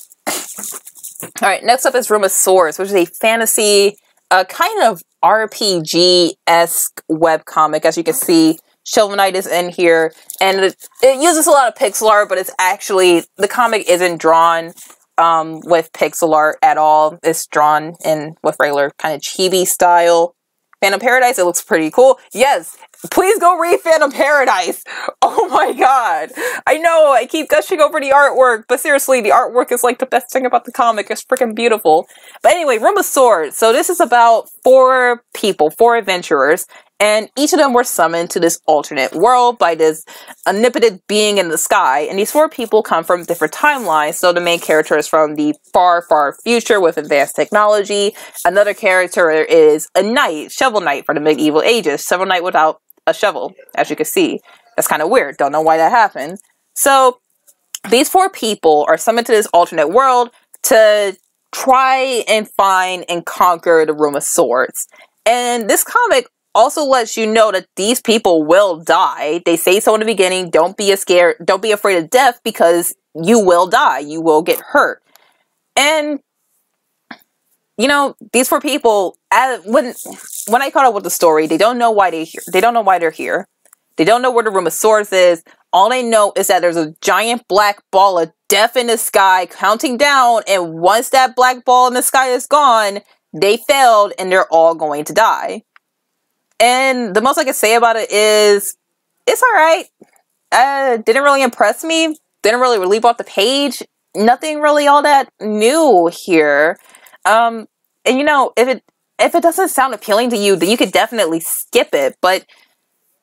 A: Alright, next up is Room of Swords, which is a fantasy, kind of RPG-esque webcomic. As you can see, Shovel Knight is in here, and it uses a lot of pixel art, but it's actually, the comic isn't drawn with pixel art at all. It's drawn in with regular kind of chibi style. Phantom Paradise, it looks pretty cool. Yes, please go read Phantom Paradise. Oh my God. I know, I keep gushing over the artwork, but seriously, the artwork is like the best thing about the comic. It's freaking beautiful. But anyway, Room of Swords. So this is about 4 people, 4 adventurers, and each of them were summoned to this alternate world by this omnipotent being in the sky. And these 4 people come from different timelines. So the main character is from the far, far future with advanced technology. Another character is a knight, Shovel Knight from the medieval ages. Shovel Knight without a shovel, as you can see. That's kind of weird. Don't know why that happened. So these 4 people are summoned to this alternate world to try and find and conquer the Room of Swords. And this comic also lets you know that these people will die. They say so in the beginning. Don't be afraid of death, because you will die. You will get hurt. And you know, these 4 people, when I caught up with the story, they don't know why they're here. They don't know why they're here. They don't know where the Room of Swords is. All they know is that there's a giant black ball of death in the sky counting down, and once that black ball in the sky is gone, they failed and they're all going to die. And the most I can say about it is, it's alright. Didn't really impress me. Didn't really leap off the page. Nothing really all that new here. And you know, if it doesn't sound appealing to you, then you could definitely skip it. But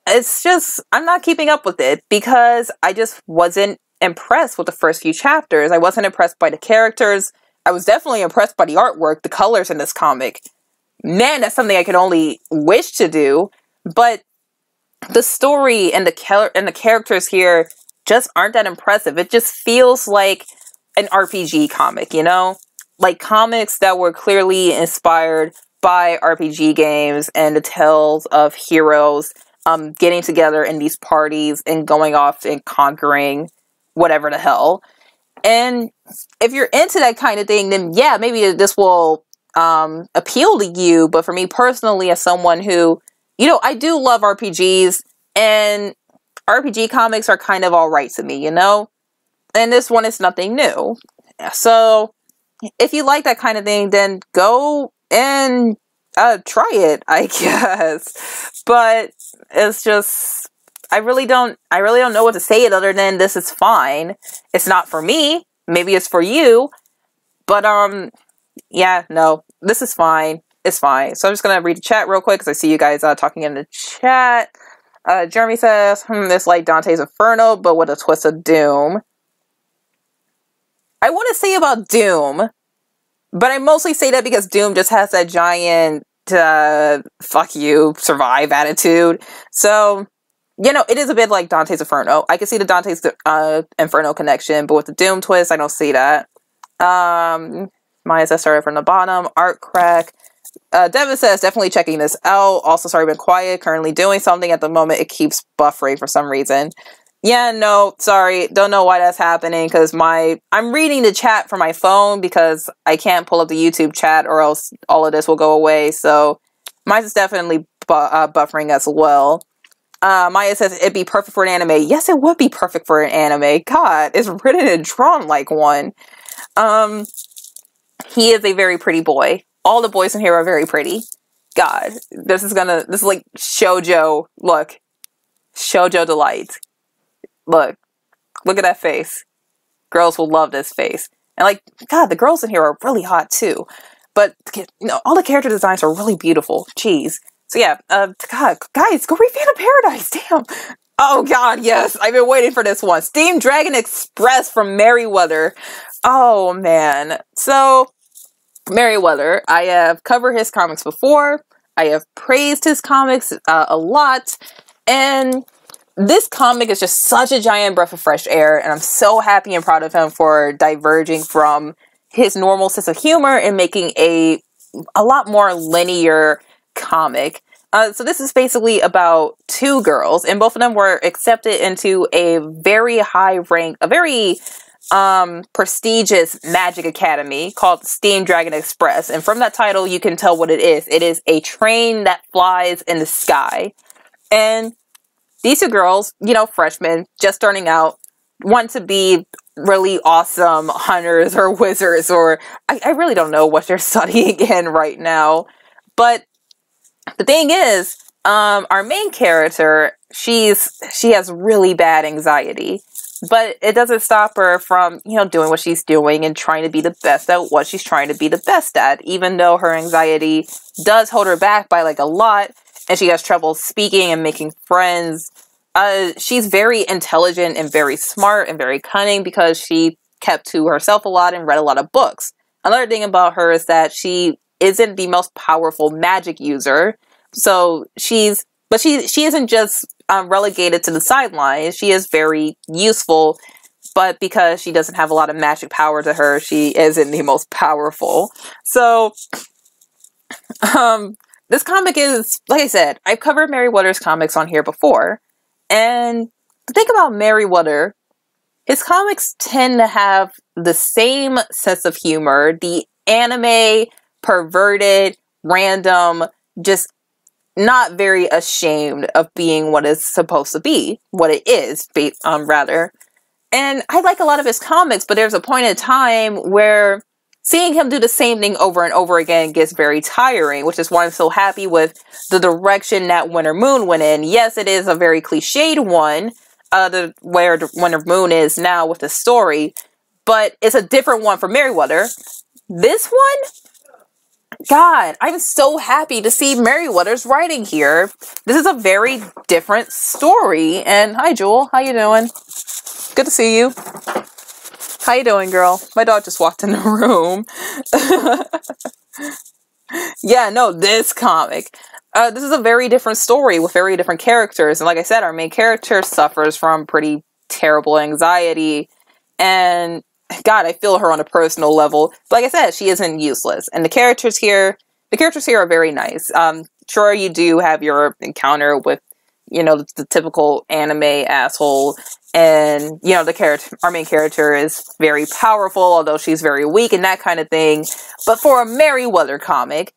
A: it's just, I'm not keeping up with it because I just wasn't impressed with the first few chapters. I wasn't impressed by the characters. I was definitely impressed by the artwork, the colors in this comic. Man, that's something I could only wish to do. But the story and the characters here just aren't that impressive. It just feels like an RPG comic, you know? Like comics that were clearly inspired by RPG games and the tales of heroes getting together in these parties and going off and conquering whatever the hell. And if you're into that kind of thing, then yeah, maybe this will appeal to you, but for me personally, as someone who, I do love RPGs, and RPG comics are kind of alright to me, and this one is nothing new. So if you like that kind of thing, then go and try it, I guess. But it's just, I really don't know what to say it other than this is fine. It's not for me. Maybe it's for you. But yeah, no, this is fine. It's fine. So I'm just gonna read the chat real quick because I see you guys talking in the chat. Jeremy says, it's like Dante's Inferno, but with a twist of Doom. I want to say about Doom, but I mostly say that because Doom just has that giant, fuck you, survive attitude. So, it is a bit like Dante's Inferno. I can see the Dante's Inferno connection, but with the Doom twist, I don't see that. Maya says, started from the bottom. Art crack. Devin says, definitely checking this out. Also, sorry, been quiet. Currently doing something at the moment. It keeps buffering for some reason. Yeah, no, sorry. Don't know why that's happening because I'm reading the chat from my phone because I can't pull up the YouTube chat or else all of this will go away. So mine is definitely buffering as well. Maya says it'd be perfect for an anime. Yes, it would be perfect for an anime. God, it's written and drawn like one. He is a very pretty boy. All the boys in here are very pretty. God, this is like shoujo. Look, shoujo delight. Look at that face. Girls will love this face. And God, the girls in here are really hot too. But, all the character designs are really beautiful. Jeez. So yeah, God, guys, go read Phantom Paradise, damn. Oh God, yes, I've been waiting for this one. Steam Dragon Express from Merryweather. Oh man. So, Merryweather, I have covered his comics before. I have praised his comics a lot. And this comic is just such a giant breath of fresh air, and I'm so happy and proud of him for diverging from his normal sense of humor and making a lot more linear comic. So this is basically about two girls, and both of them were accepted into a very prestigious magic academy called Steam Dragon Express. And from that title, you can tell what it is. It is a train that flies in the sky. And these two girls, freshmen, just starting out, want to be really awesome hunters or wizards, or I really don't know what they're studying in right now. But the thing is, our main character, she has really bad anxiety, but it doesn't stop her from, doing what she's doing and trying to be the best at what she's trying to be the best at, even though her anxiety does hold her back by a lot. And she has trouble speaking and making friends. She's very intelligent and very smart and very cunning because she kept to herself a lot and read a lot of books. Another thing about her is that she isn't the most powerful magic user. So she isn't just relegated to the sidelines. She is very useful, but because she doesn't have a lot of magic power to her, she isn't the most powerful. So, this comic is, like I said, I've covered Merryweather's comics on here before. And the thing about Merryweather, his comics tend to have the same sense of humor. The anime, perverted, random, just not very ashamed of being what it's supposed to be. What it is, rather. And I like a lot of his comics, but there's a point in time where seeing him do the same thing over and over again gets very tiring, which is why I'm so happy with the direction that Winter Moon went in. Yes, it is a very cliched one, where Winter Moon is now with the story, but it's a different one for Merryweather. This one, God, I'm so happy to see Merryweather's writing here. This is a very different story. And hi, Jewel, how you doing? Good to see you. How you doing, girl? My dog just walked in the room. Yeah, no, this comic. This is a very different story with very different characters. And like I said, our main character suffers from pretty terrible anxiety. And God, I feel her on a personal level. But like I said, she isn't useless. And the characters here are very nice. Sure, you do have your encounter with, you know, the typical anime asshole. And, you know, our main character is very powerful, although she's very weak and that kind of thing. But for a Merryweather comic,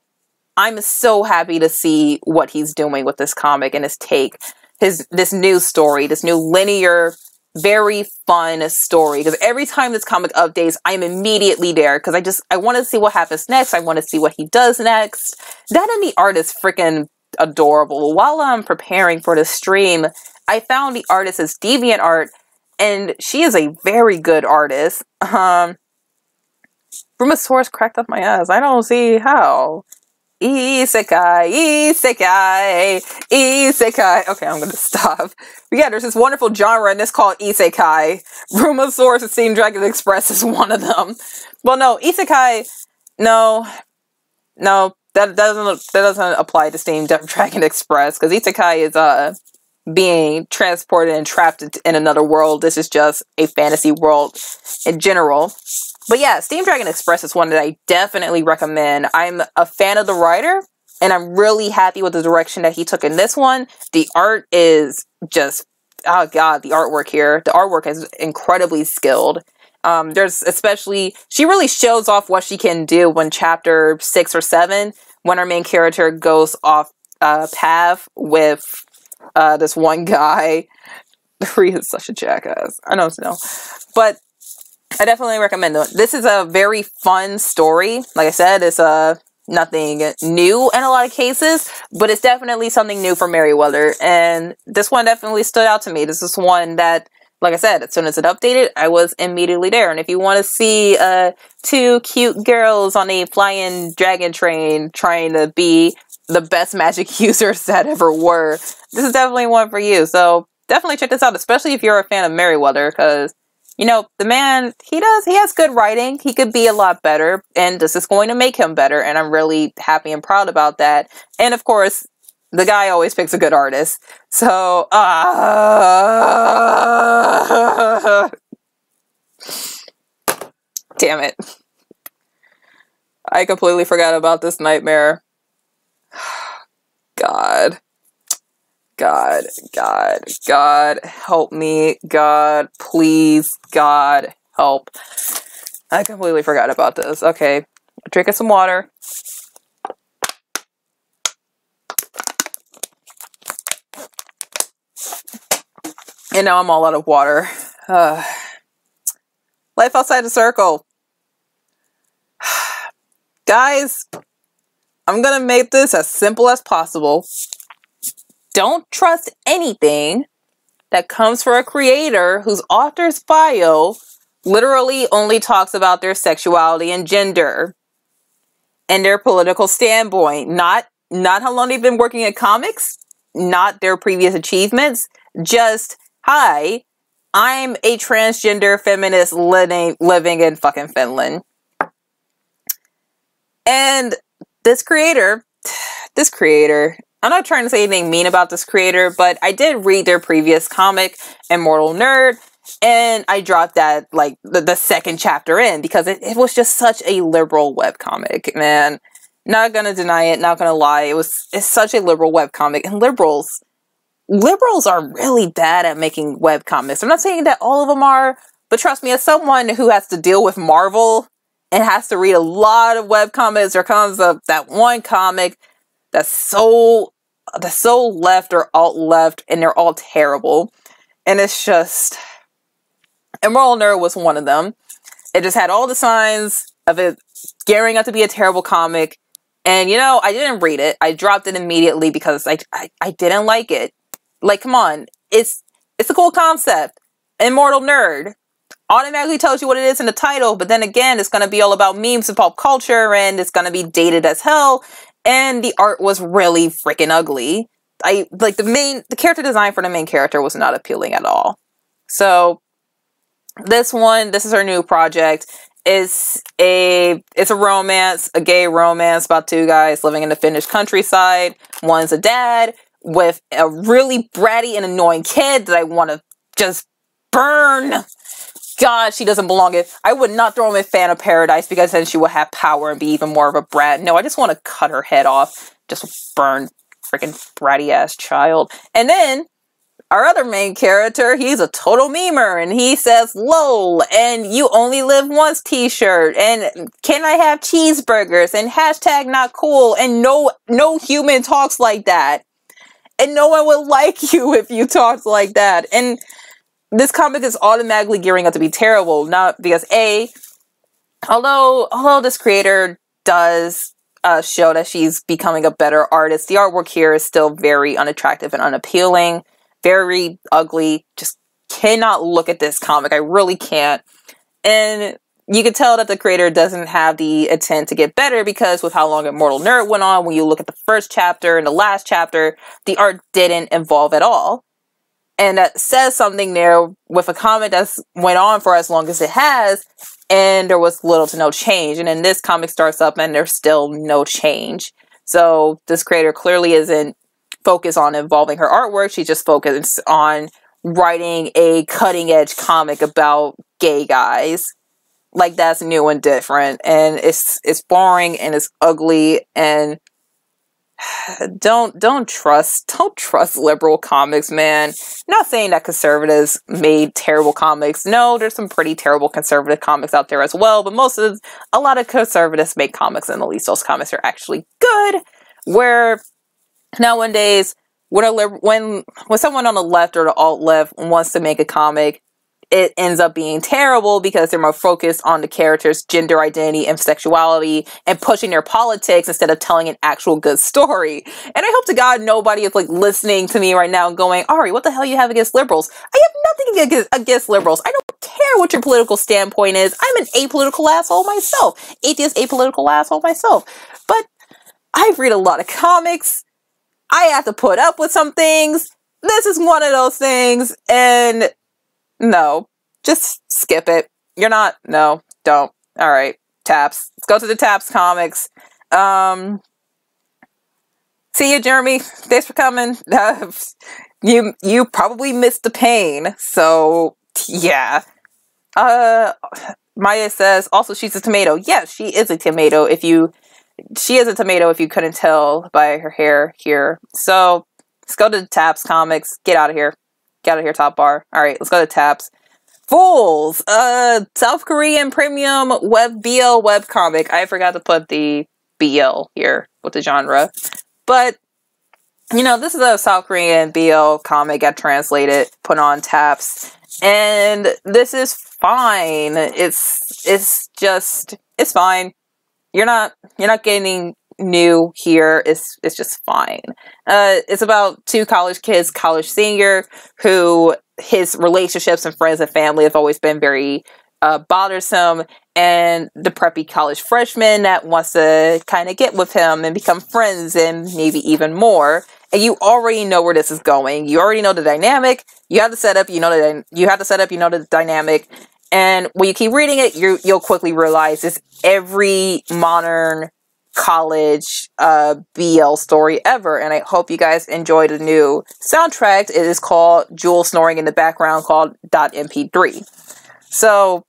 A: I'm so happy to see what he's doing with this comic and his take. This new story, this new linear, very fun story. Because every time this comic updates, I'm immediately there. Because I want to see what happens next. I want to see what he does next. That and the art is freaking adorable. While I'm preparing for the stream, I found the artist's DeviantArt, and she is a very good artist. Brumasaurus cracked up my ass. I don't see how. Isekai, isekai, isekai. Okay, I'm gonna stop. But yeah, there's this wonderful genre, and it's called isekai. Brumasaurus and Steam Dragon Express is one of them. Well, no, isekai, no, that doesn't apply to Steam Dragon Express, because isekai is being transported and trapped in another world. This is just a fantasy world in general. But yeah, Steam Dragon Express is one that I definitely recommend. I'm a fan of the writer, and I'm really happy with the direction that he took in this one. The art is just, oh god, the artwork here. The artwork is incredibly skilled. There's especially, she really shows off what she can do when chapter 6 or 7, when our main character goes off path with this one guy. He is such a jackass. I don't know. But I definitely recommend it. This is a very fun story. Like I said, it's nothing new in a lot of cases, but it's definitely something new for Merryweather. And this one definitely stood out to me. This is one that, like I said, as soon as it updated, I was immediately there. And if you want to see two cute girls on a flying dragon train trying to be the best magic users that ever were, this is definitely one for you. So definitely check this out, especially if you're a fan of Merryweather, because, you know, the man, he has good writing. He could be a lot better, and this is going to make him better, and I'm really happy and proud about that. And of course, the guy always picks a good artist. So, damn it. I completely forgot about this nightmare. God, help me. God, please, God, help. I completely forgot about this. Okay, drinking some water. And now I'm all out of water. Life outside the circle. Guys, I'm gonna make this as simple as possible. Don't trust anything that comes from a creator whose author's bio literally only talks about their sexuality and gender and their political standpoint. Not how long they've been working in comics, not their previous achievements. Just, hi, I'm a transgender feminist living in fucking Finland. And this creator, I'm not trying to say anything mean about this creator, but I did read their previous comic, Immortal Nerd, and I dropped that, like, the second chapter in, because it was just such a liberal webcomic, man. Not gonna deny it, not gonna lie, it's such a liberal webcomic, and liberals are really bad at making webcomics. I'm not saying that all of them are, but trust me, as someone who has to deal with Marvel and has to read a lot of webcomics, there comes up that one comic that's so left or alt-left, and they're all terrible. And it's just, Emerald Nerd was one of them. It just had all the signs of it gearing up to be a terrible comic. And, you know, I didn't read it. I dropped it immediately because I didn't like it. Like, come on. It's a cool concept. Immortal Nerd automatically tells you what it is in the title, but then again, it's going to be all about memes and pop culture, and it's going to be dated as hell. And the art was really freaking ugly. The character design for the main character was not appealing at all. So this is her new project. It's a romance, a gay romance about two guys living in the Finnish countryside. One's a dad with a really bratty and annoying kid that I want to just burn. God, she doesn't belong in. I would not throw him in Fan of Paradise, because then she would have power and be even more of a brat. No, I just want to cut her head off. Just burn. freaking bratty ass child. And then our other main character, he's a total memer, and he says lol and you only live once t-shirt, and can I have cheeseburgers, and hashtag not cool, and no human talks like that, and no one will like you if you talked like that. And this comic is automatically gearing up to be terrible, not because although this creator does show that she's becoming a better artist, the artwork here is still very unattractive and unappealing. Very ugly. Just cannot look at this comic. I really can't. And you can tell that the creator doesn't have the intent to get better, because with how long Immortal Nerd went on, when you look at the first chapter and the last chapter, the art didn't evolve at all. And that says something there with a comic that's went on for as long as it has, and there was little to no change. And then this comic starts up and there's still no change. So this creator clearly isn't focused on evolving her artwork. She just focused on writing a cutting edge comic about gay guys. Like, that's new and different, and it's boring and it's ugly, and don't trust liberal comics, man. Not saying that conservatives made terrible comics. No, there's some pretty terrible conservative comics out there as well, but a lot of conservatives make comics, and at least those comics are actually good. Where nowadays, when someone on the left or the alt-left wants to make a comic, it ends up being terrible because they're more focused on the character's gender identity and sexuality and pushing their politics instead of telling an actual good story. And I hope to God nobody is like listening to me right now and going, Ari, what the hell you have against liberals? I have nothing against liberals. I don't care what your political standpoint is. I'm an apolitical asshole myself. Atheist apolitical asshole myself. But I read a lot of comics. I have to put up with some things. This is one of those things, and no, just skip it. No, don't. Alright, Taps. Let's go to the Taps comics. See you, Jeremy. Thanks for coming. You probably missed the pain, so yeah. Maya says, also she's a tomato. Yes, she is a tomato she is a tomato if you couldn't tell by her hair here. So, let's go to the Taps comics. Get out of here. Get out of here, top bar. Alright, let's go to Taps. Fools! South Korean premium BL webcomic. I forgot to put the BL here with the genre. But, this is a South Korean BL comic, got translated, put on Taps. And this is fine. It's fine. You're not getting new here. It's just fine. It's about two college kids, college senior, who his relationships and friends and family have always been very bothersome, and the preppy college freshman that wants to kind of get with him and become friends and maybe even more. And you already know where this is going. You already know the dynamic. You have the setup. You know the dynamic. And when you keep reading it, you'll quickly realize it's every modern college BL story ever. And I hope you guys enjoyed the new soundtrack. It is called Jewel Snoring in the Background, called .mp3. So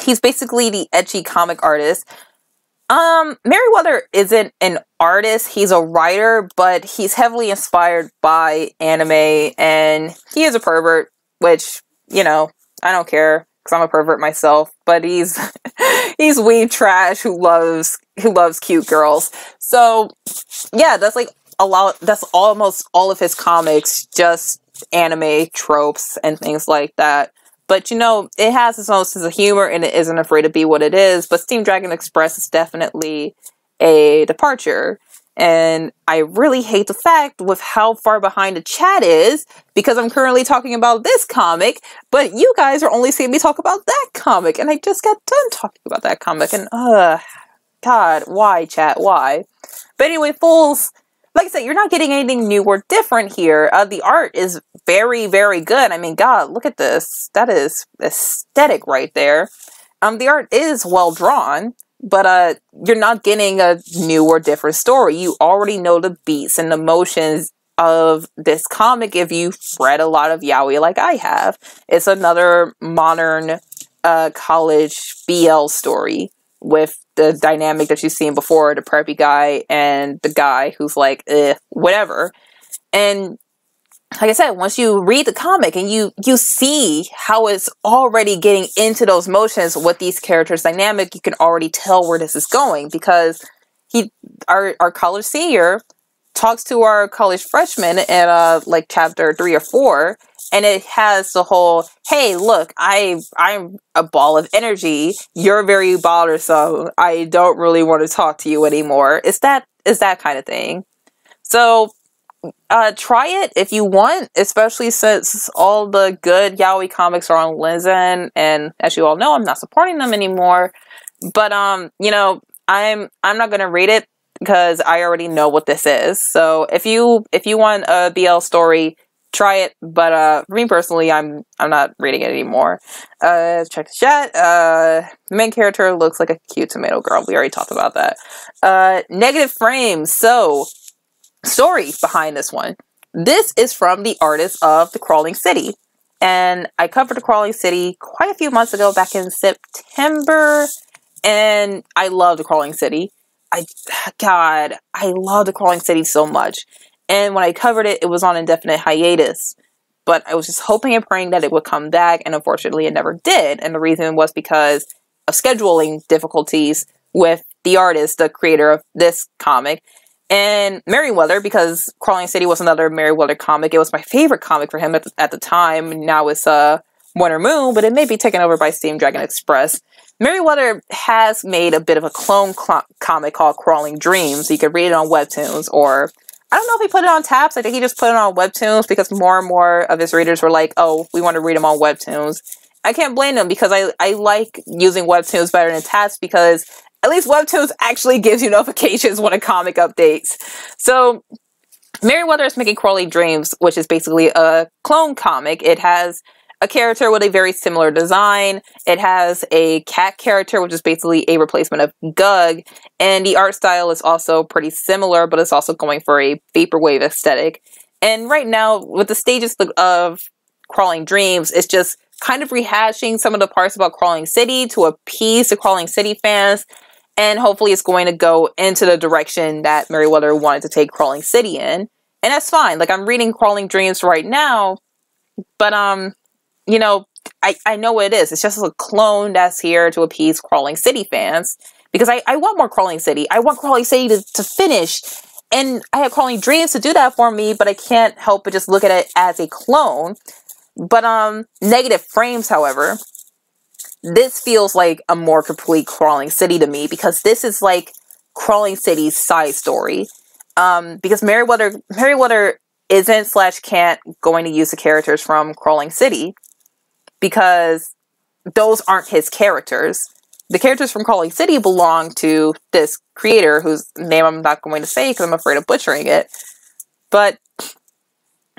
A: he's basically the edgy comic artist. Merriweather isn't an artist, he's a writer, but he's heavily inspired by anime, and he is a pervert, which, I don't care, because I'm a pervert myself, but he's weeb trash who loves cute girls. So yeah, that's almost all of his comics, just anime tropes and things like that. But it has its own sense of humor, and it isn't afraid to be what it is. But Steam Dragon Express is definitely a departure. And I really hate the fact with how far behind the chat is, because I'm currently talking about this comic, but you guys are only seeing me talk about that comic, and I just got done talking about that comic, and God, why, chat, why? But anyway, fools, like I said, you're not getting anything new or different here. The art is very, very good. I mean, God, look at this. That is aesthetic right there. The art is well drawn, but you're not getting a new or different story. You already know the beats and the motions of this comic if you've read a lot of yaoi like I have. It's another modern college BL story. with the dynamic that you've seen before, the preppy guy and the guy who's like, whatever. And like I said, once you read the comic and you see how it's already getting into those motions with these characters' dynamic, you can already tell where this is going, because our college senior talks to our college freshman in like chapter 3 or 4, and it has the whole, hey, look, I'm a ball of energy, you're very bothersome, I don't really want to talk to you anymore. It's that kind of thing. So try it if you want, especially since all the good yaoi comics are on Lezhin, and as you all know, I'm not supporting them anymore. But you know, I'm not gonna read it because I already know what this is. So if you want a BL story, try it. But for me personally, I'm not reading it anymore. Check the chat. The main character looks like a cute tomato girl. We already talked about that. Negative frames. So, story behind this one. This is from the artist of The Crawling City. And I covered The Crawling City quite a few months ago, back in September. And I love The Crawling City. I love The Crawling City so much. And when I covered it, it was on indefinite hiatus. But I was just hoping and praying that it would come back, and unfortunately it never did. And the reason was because of scheduling difficulties with the artist, the creator of this comic, and Merryweather, because Crawling City was another Merryweather comic. It was my favorite comic for him at the time. Now it's Winter Moon, but it may be taken over by Steam Dragon Express. Merryweather has made a bit of a clone comic called Crawling Dreams. You can read it on Webtoons, or I don't know if he put it on Taps. I think he just put it on Webtoons because more and more of his readers were like, oh, we want to read them on Webtoons. I can't blame them, because I like using Webtoons better than Taps, because at least Webtoons actually gives you notifications when a comic updates. So Merryweather is making Crawling Dreams, which is basically a clone comic. It has a character with a very similar design. It has a cat character, which is basically a replacement of Gug. And the art style is also pretty similar, but it's also going for a vaporwave aesthetic. And right now, with the stages of Crawling Dreams, it's just kind of rehashing some of the parts about Crawling City to appease the Crawling City fans. And hopefully it's going to go into the direction that Merryweather wanted to take Crawling City in. And that's fine. Like, I'm reading Crawling Dreams right now, but you know, I know what it is. It's just a clone that's here to appease Crawling City fans. Because I want more Crawling City. I want Crawling City to finish. And I have Crawling Dreams to do that for me, but I can't help but just look at it as a clone. But Negative Frames, however, this feels like a more complete Crawling City to me, because this is like Crawling City's side story. Because Merryweather isn't / can't going to use the characters from Crawling City, because those aren't his characters. The characters from Crawling City belong to this creator, whose name I'm not going to say because I'm afraid of butchering it. But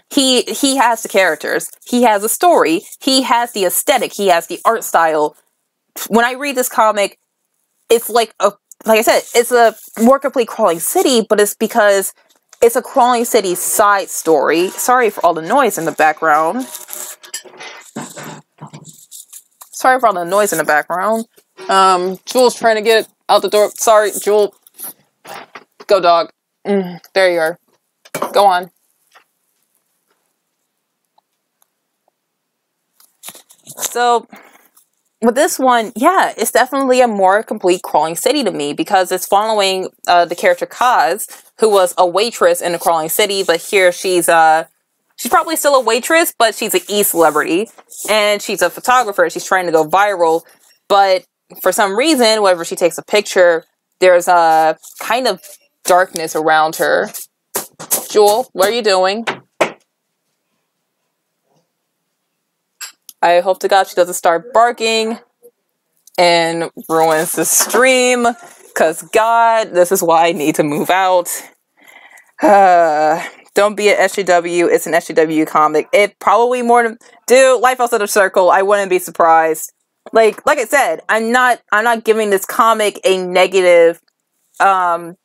A: he has the characters. He has a story. He has the aesthetic. He has the art style. When I read this comic, it's like I said, it's a more complete Crawling City, but it's because it's a Crawling City side story. Sorry for all the noise in the background. Jewel's trying to get out the door. Sorry, Jewel. Go, dog. There you are. Go on. So, with this one, yeah, it's definitely a more complete Crawling City to me, because it's following the character Kaz, who was a waitress in the Crawling City, but here she's probably still a waitress, but she's an e-celebrity, and she's a photographer. She's trying to go viral, but for some reason, whenever she takes a picture, there's a kind of darkness around her. Jewel, what are you doing? I hope to God she doesn't start barking and ruins the stream, because God, this is why I need to move out. Don't be an SJW. It's an SJW comic. It probably more than... Dude, Life Outside the Circle, I wouldn't be surprised. Like I said, I'm not giving this comic a negative... I'm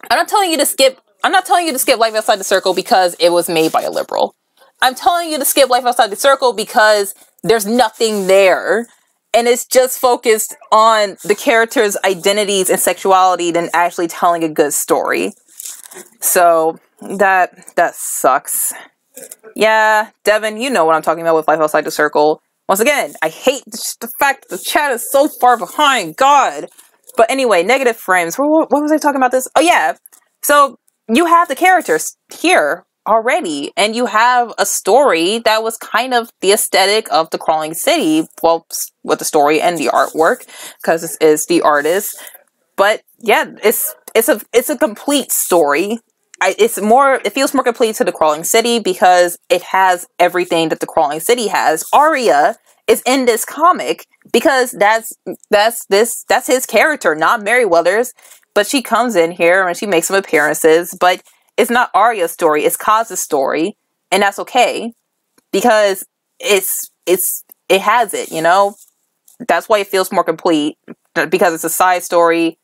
A: not telling you to skip Life Outside the Circle because it was made by a liberal. I'm telling you to skip Life Outside the Circle because there's nothing there. and it's just focused on the characters' identities and sexuality than actually telling a good story. So that sucks. Yeah, Devin, you know what I'm talking about with Life Outside the Circle. Once again, I hate the fact that the chat is so far behind. God. But anyway, negative frames. What was I talking about this? Oh yeah. So you have the characters here already, and you have a story that was kind of the aesthetic of the Crawling City. Well, with the story and the artwork, because this is the artist. But yeah, it's a complete story. It feels more complete to the Crawling City because it has everything that the Crawling City has. Arya is in this comic because that's his character, not Merryweather's. But she comes in here and she makes some appearances, but it's not Arya's story, it's Kaz's story, and that's okay because it has it, you know? That's why it feels more complete, because it's a side story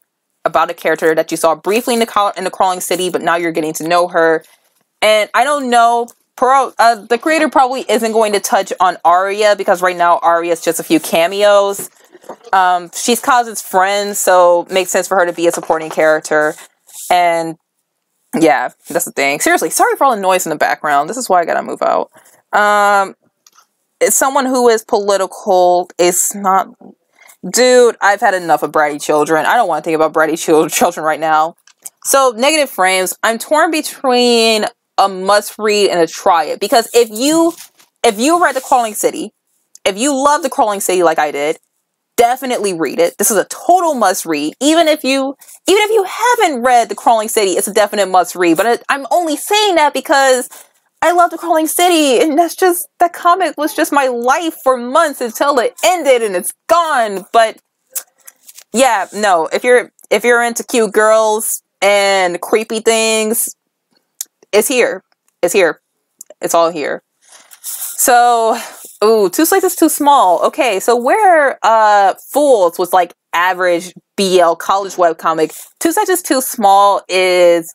A: about a character that you saw briefly in the Crawling City, but now you're getting to know her. And I don't know, the creator probably isn't going to touch on Arya because right now Arya is just a few cameos. She's Kaz's friend, so it makes sense for her to be a supporting character. And yeah, that's the thing. Seriously, sorry for all the noise in the background. This is why I gotta move out. It's someone who is political. It's not... Dude, I've had enough of bratty children. I don't want to think about bratty children right now. So, negative frames. I'm torn between a must-read and a try-it. Because if you read The Crawling City, if you love The Crawling City like I did, definitely read it. This is a total must-read. Even if you haven't read The Crawling City, it's a definite must-read. But I'm only saying that because I love The Crawling City, and that comic was just my life for months until it ended and it's gone. But yeah, no, if you're into cute girls and creepy things, it's here. It's here. It's all here. So, ooh, 2 Slices Too Small. Okay, so where Fools was like average BL college webcomic, 2 Slices Too Small is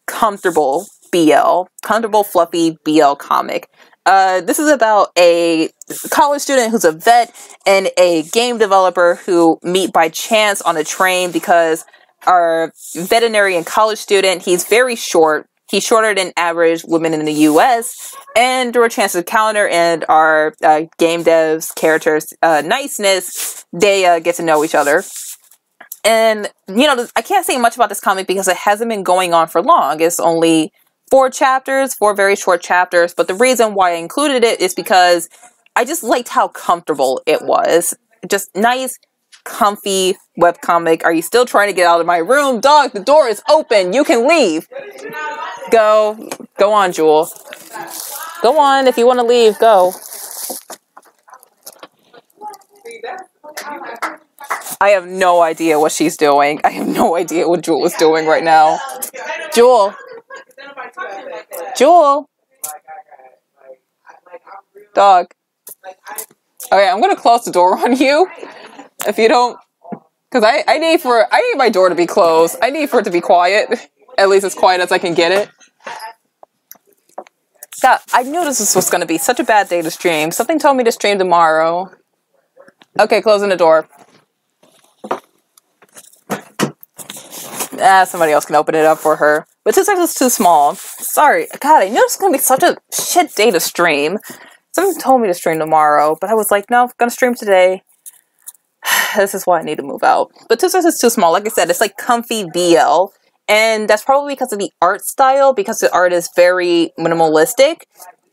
A: comfortable BL, comfortable fluffy BL comic. This is about a college student who's a vet and a game developer who meet by chance on a train because our veterinarian college student, he's very short. He's shorter than average women in the US. And through a chance encounter and our game dev's characters' niceness, they get to know each other. And, you know, I can't say much about this comic because it hasn't been going on for long. It's only 4 chapters, 4 very short chapters. But the reason why I included it is because I just liked how comfortable it was. Just nice, comfy webcomic. Are you still trying to get out of my room? Dog, the door is open. You can leave. Go on, Jewel. Go on. If you want to leave, go. I have no idea what she's doing. I have no idea what Jewel is doing right now. Jewel. Dog. Okay, I'm gonna close the door on you. If you don't, because I need my door to be closed. I need for it to be quiet. At least as quiet as I can get it. God, I knew this was gonna be such a bad day to stream. Something told me to stream tomorrow. Okay, closing the door. Somebody else can open it up for her. But 2 seconds is too small. Sorry. God, I knew it was going to be such a shit day to stream. Someone told me to stream tomorrow, but I was like, no, I'm going to stream today. This is why I need to move out. But 2 seconds is too small. Like I said, it's like comfy BL. And that's probably because of the art style, because the art is very minimalistic.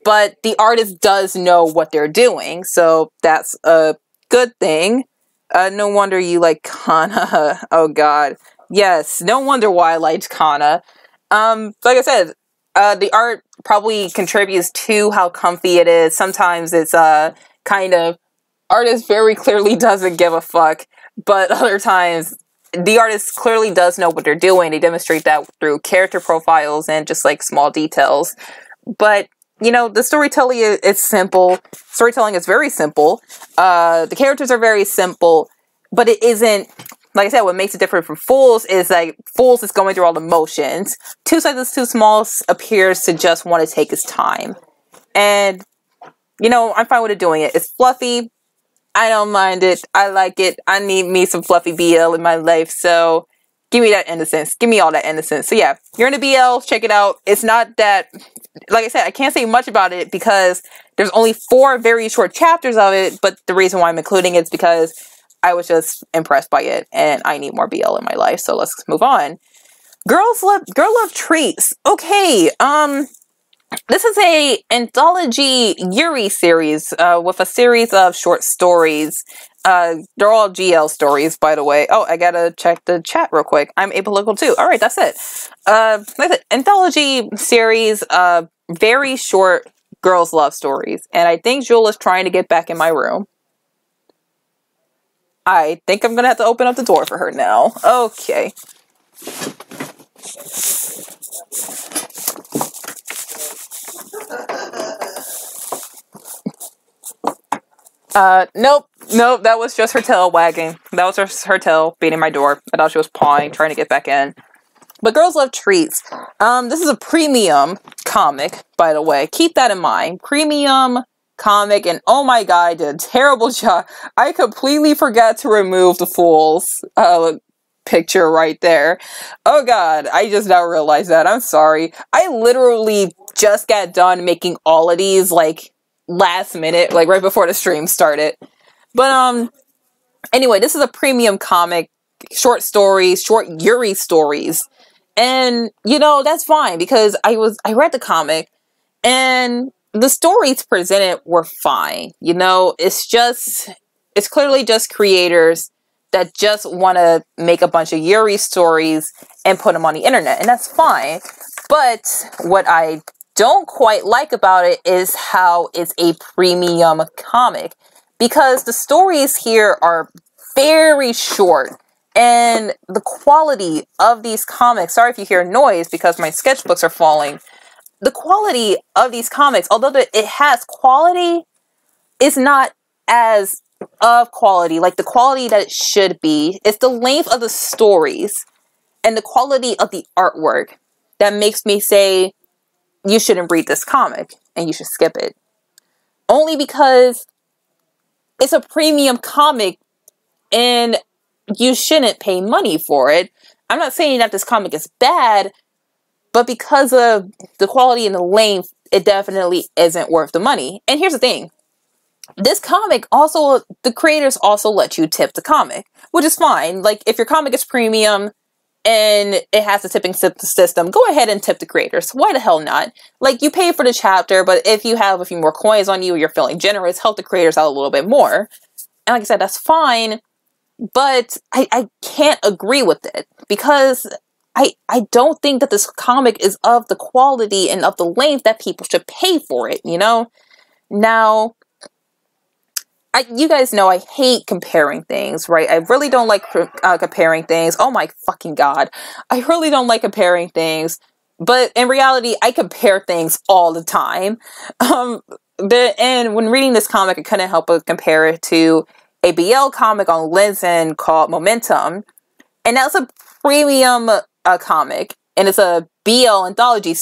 A: But the artist does know what they're doing. So that's a good thing. No wonder you like Kana. Oh, God. Yes, no wonder why I liked Kana. Like I said, the art probably contributes to how comfy it is. Sometimes it's kind of, artist very clearly doesn't give a fuck, but other times the artist clearly does know what they're doing. They demonstrate that through character profiles and just like small details. But you know, the storytelling is simple. Storytelling is very simple. The characters are very simple, but it isn't. Like I said, what makes it different from Fools is like Fools is going through all the motions. 2 Sizes Too Small appears to just want to take his time. And, you know, I'm fine with it doing it. It's fluffy. I don't mind it. I like it. I need me some fluffy BL in my life. So give me that innocence. Give me all that innocence. So yeah, you're in a BL. Check it out. It's not that, like I said, I can't say much about it because there's only 4 very short chapters of it. But the reason why I'm including it is because I was just impressed by it and I need more BL in my life. So let's move on. Girl Love Treats. Okay, this is a anthology Yuri series with a series of short stories. They're all GL stories, by the way. Oh, I gotta check the chat real quick. I'm apolitical too. All right, that's it. Like I said, anthology series, very short girls' love stories. And I think Jewel is trying to get back in my room. I think I'm gonna have to open up the door for her now. Okay. Nope, that was just her tail wagging. That was just her tail beating my door. I thought she was pawing, trying to get back in. But Girls Love Treats. This is a premium comic, by the way. Keep that in mind. Premium comic, and oh my god, I did a terrible job. I completely forgot to remove the Fool's picture right there. Oh god, I just now realized that. I'm sorry. I literally just got done making all of these, like, last minute, like right before the stream started. But anyway, this is a premium comic, short stories, short Yuri stories. And you know, that's fine because I read the comic and the stories presented were fine. You know, it's clearly just creators that just want to make a bunch of Yuri stories and put them on the internet, and that's fine. But what I don't quite like about it is how it's a premium comic, because the stories here are very short and the quality of these comics, sorry if you hear noise because my sketchbooks are falling, the quality of these comics, although it has quality, is not as of quality, like the quality that it should be. It's the length of the stories and the quality of the artwork that makes me say you shouldn't read this comic and you should skip it. Only because it's a premium comic and you shouldn't pay money for it. I'm not saying that this comic is bad, but because of the quality and the length, it definitely isn't worth the money. And here's the thing. This comic also, the creators also let you tip the comic, which is fine. Like, if your comic is premium and it has a tipping system, go ahead and tip the creators. Why the hell not? Like, you pay for the chapter, but if you have a few more coins on you, you're feeling generous, help the creators out a little bit more. And like I said, that's fine, but I can't agree with it because I don't think that this comic is of the quality and of the length that people should pay for it, you know? Now, you guys know I hate comparing things, right? I really don't like comparing things. Oh my fucking god. I really don't like comparing things. But in reality, I compare things all the time. And when reading this comic, I couldn't help but compare it to a BL comic on Lezhin called Momentum. And that's a premium comic. And it's a BL anthology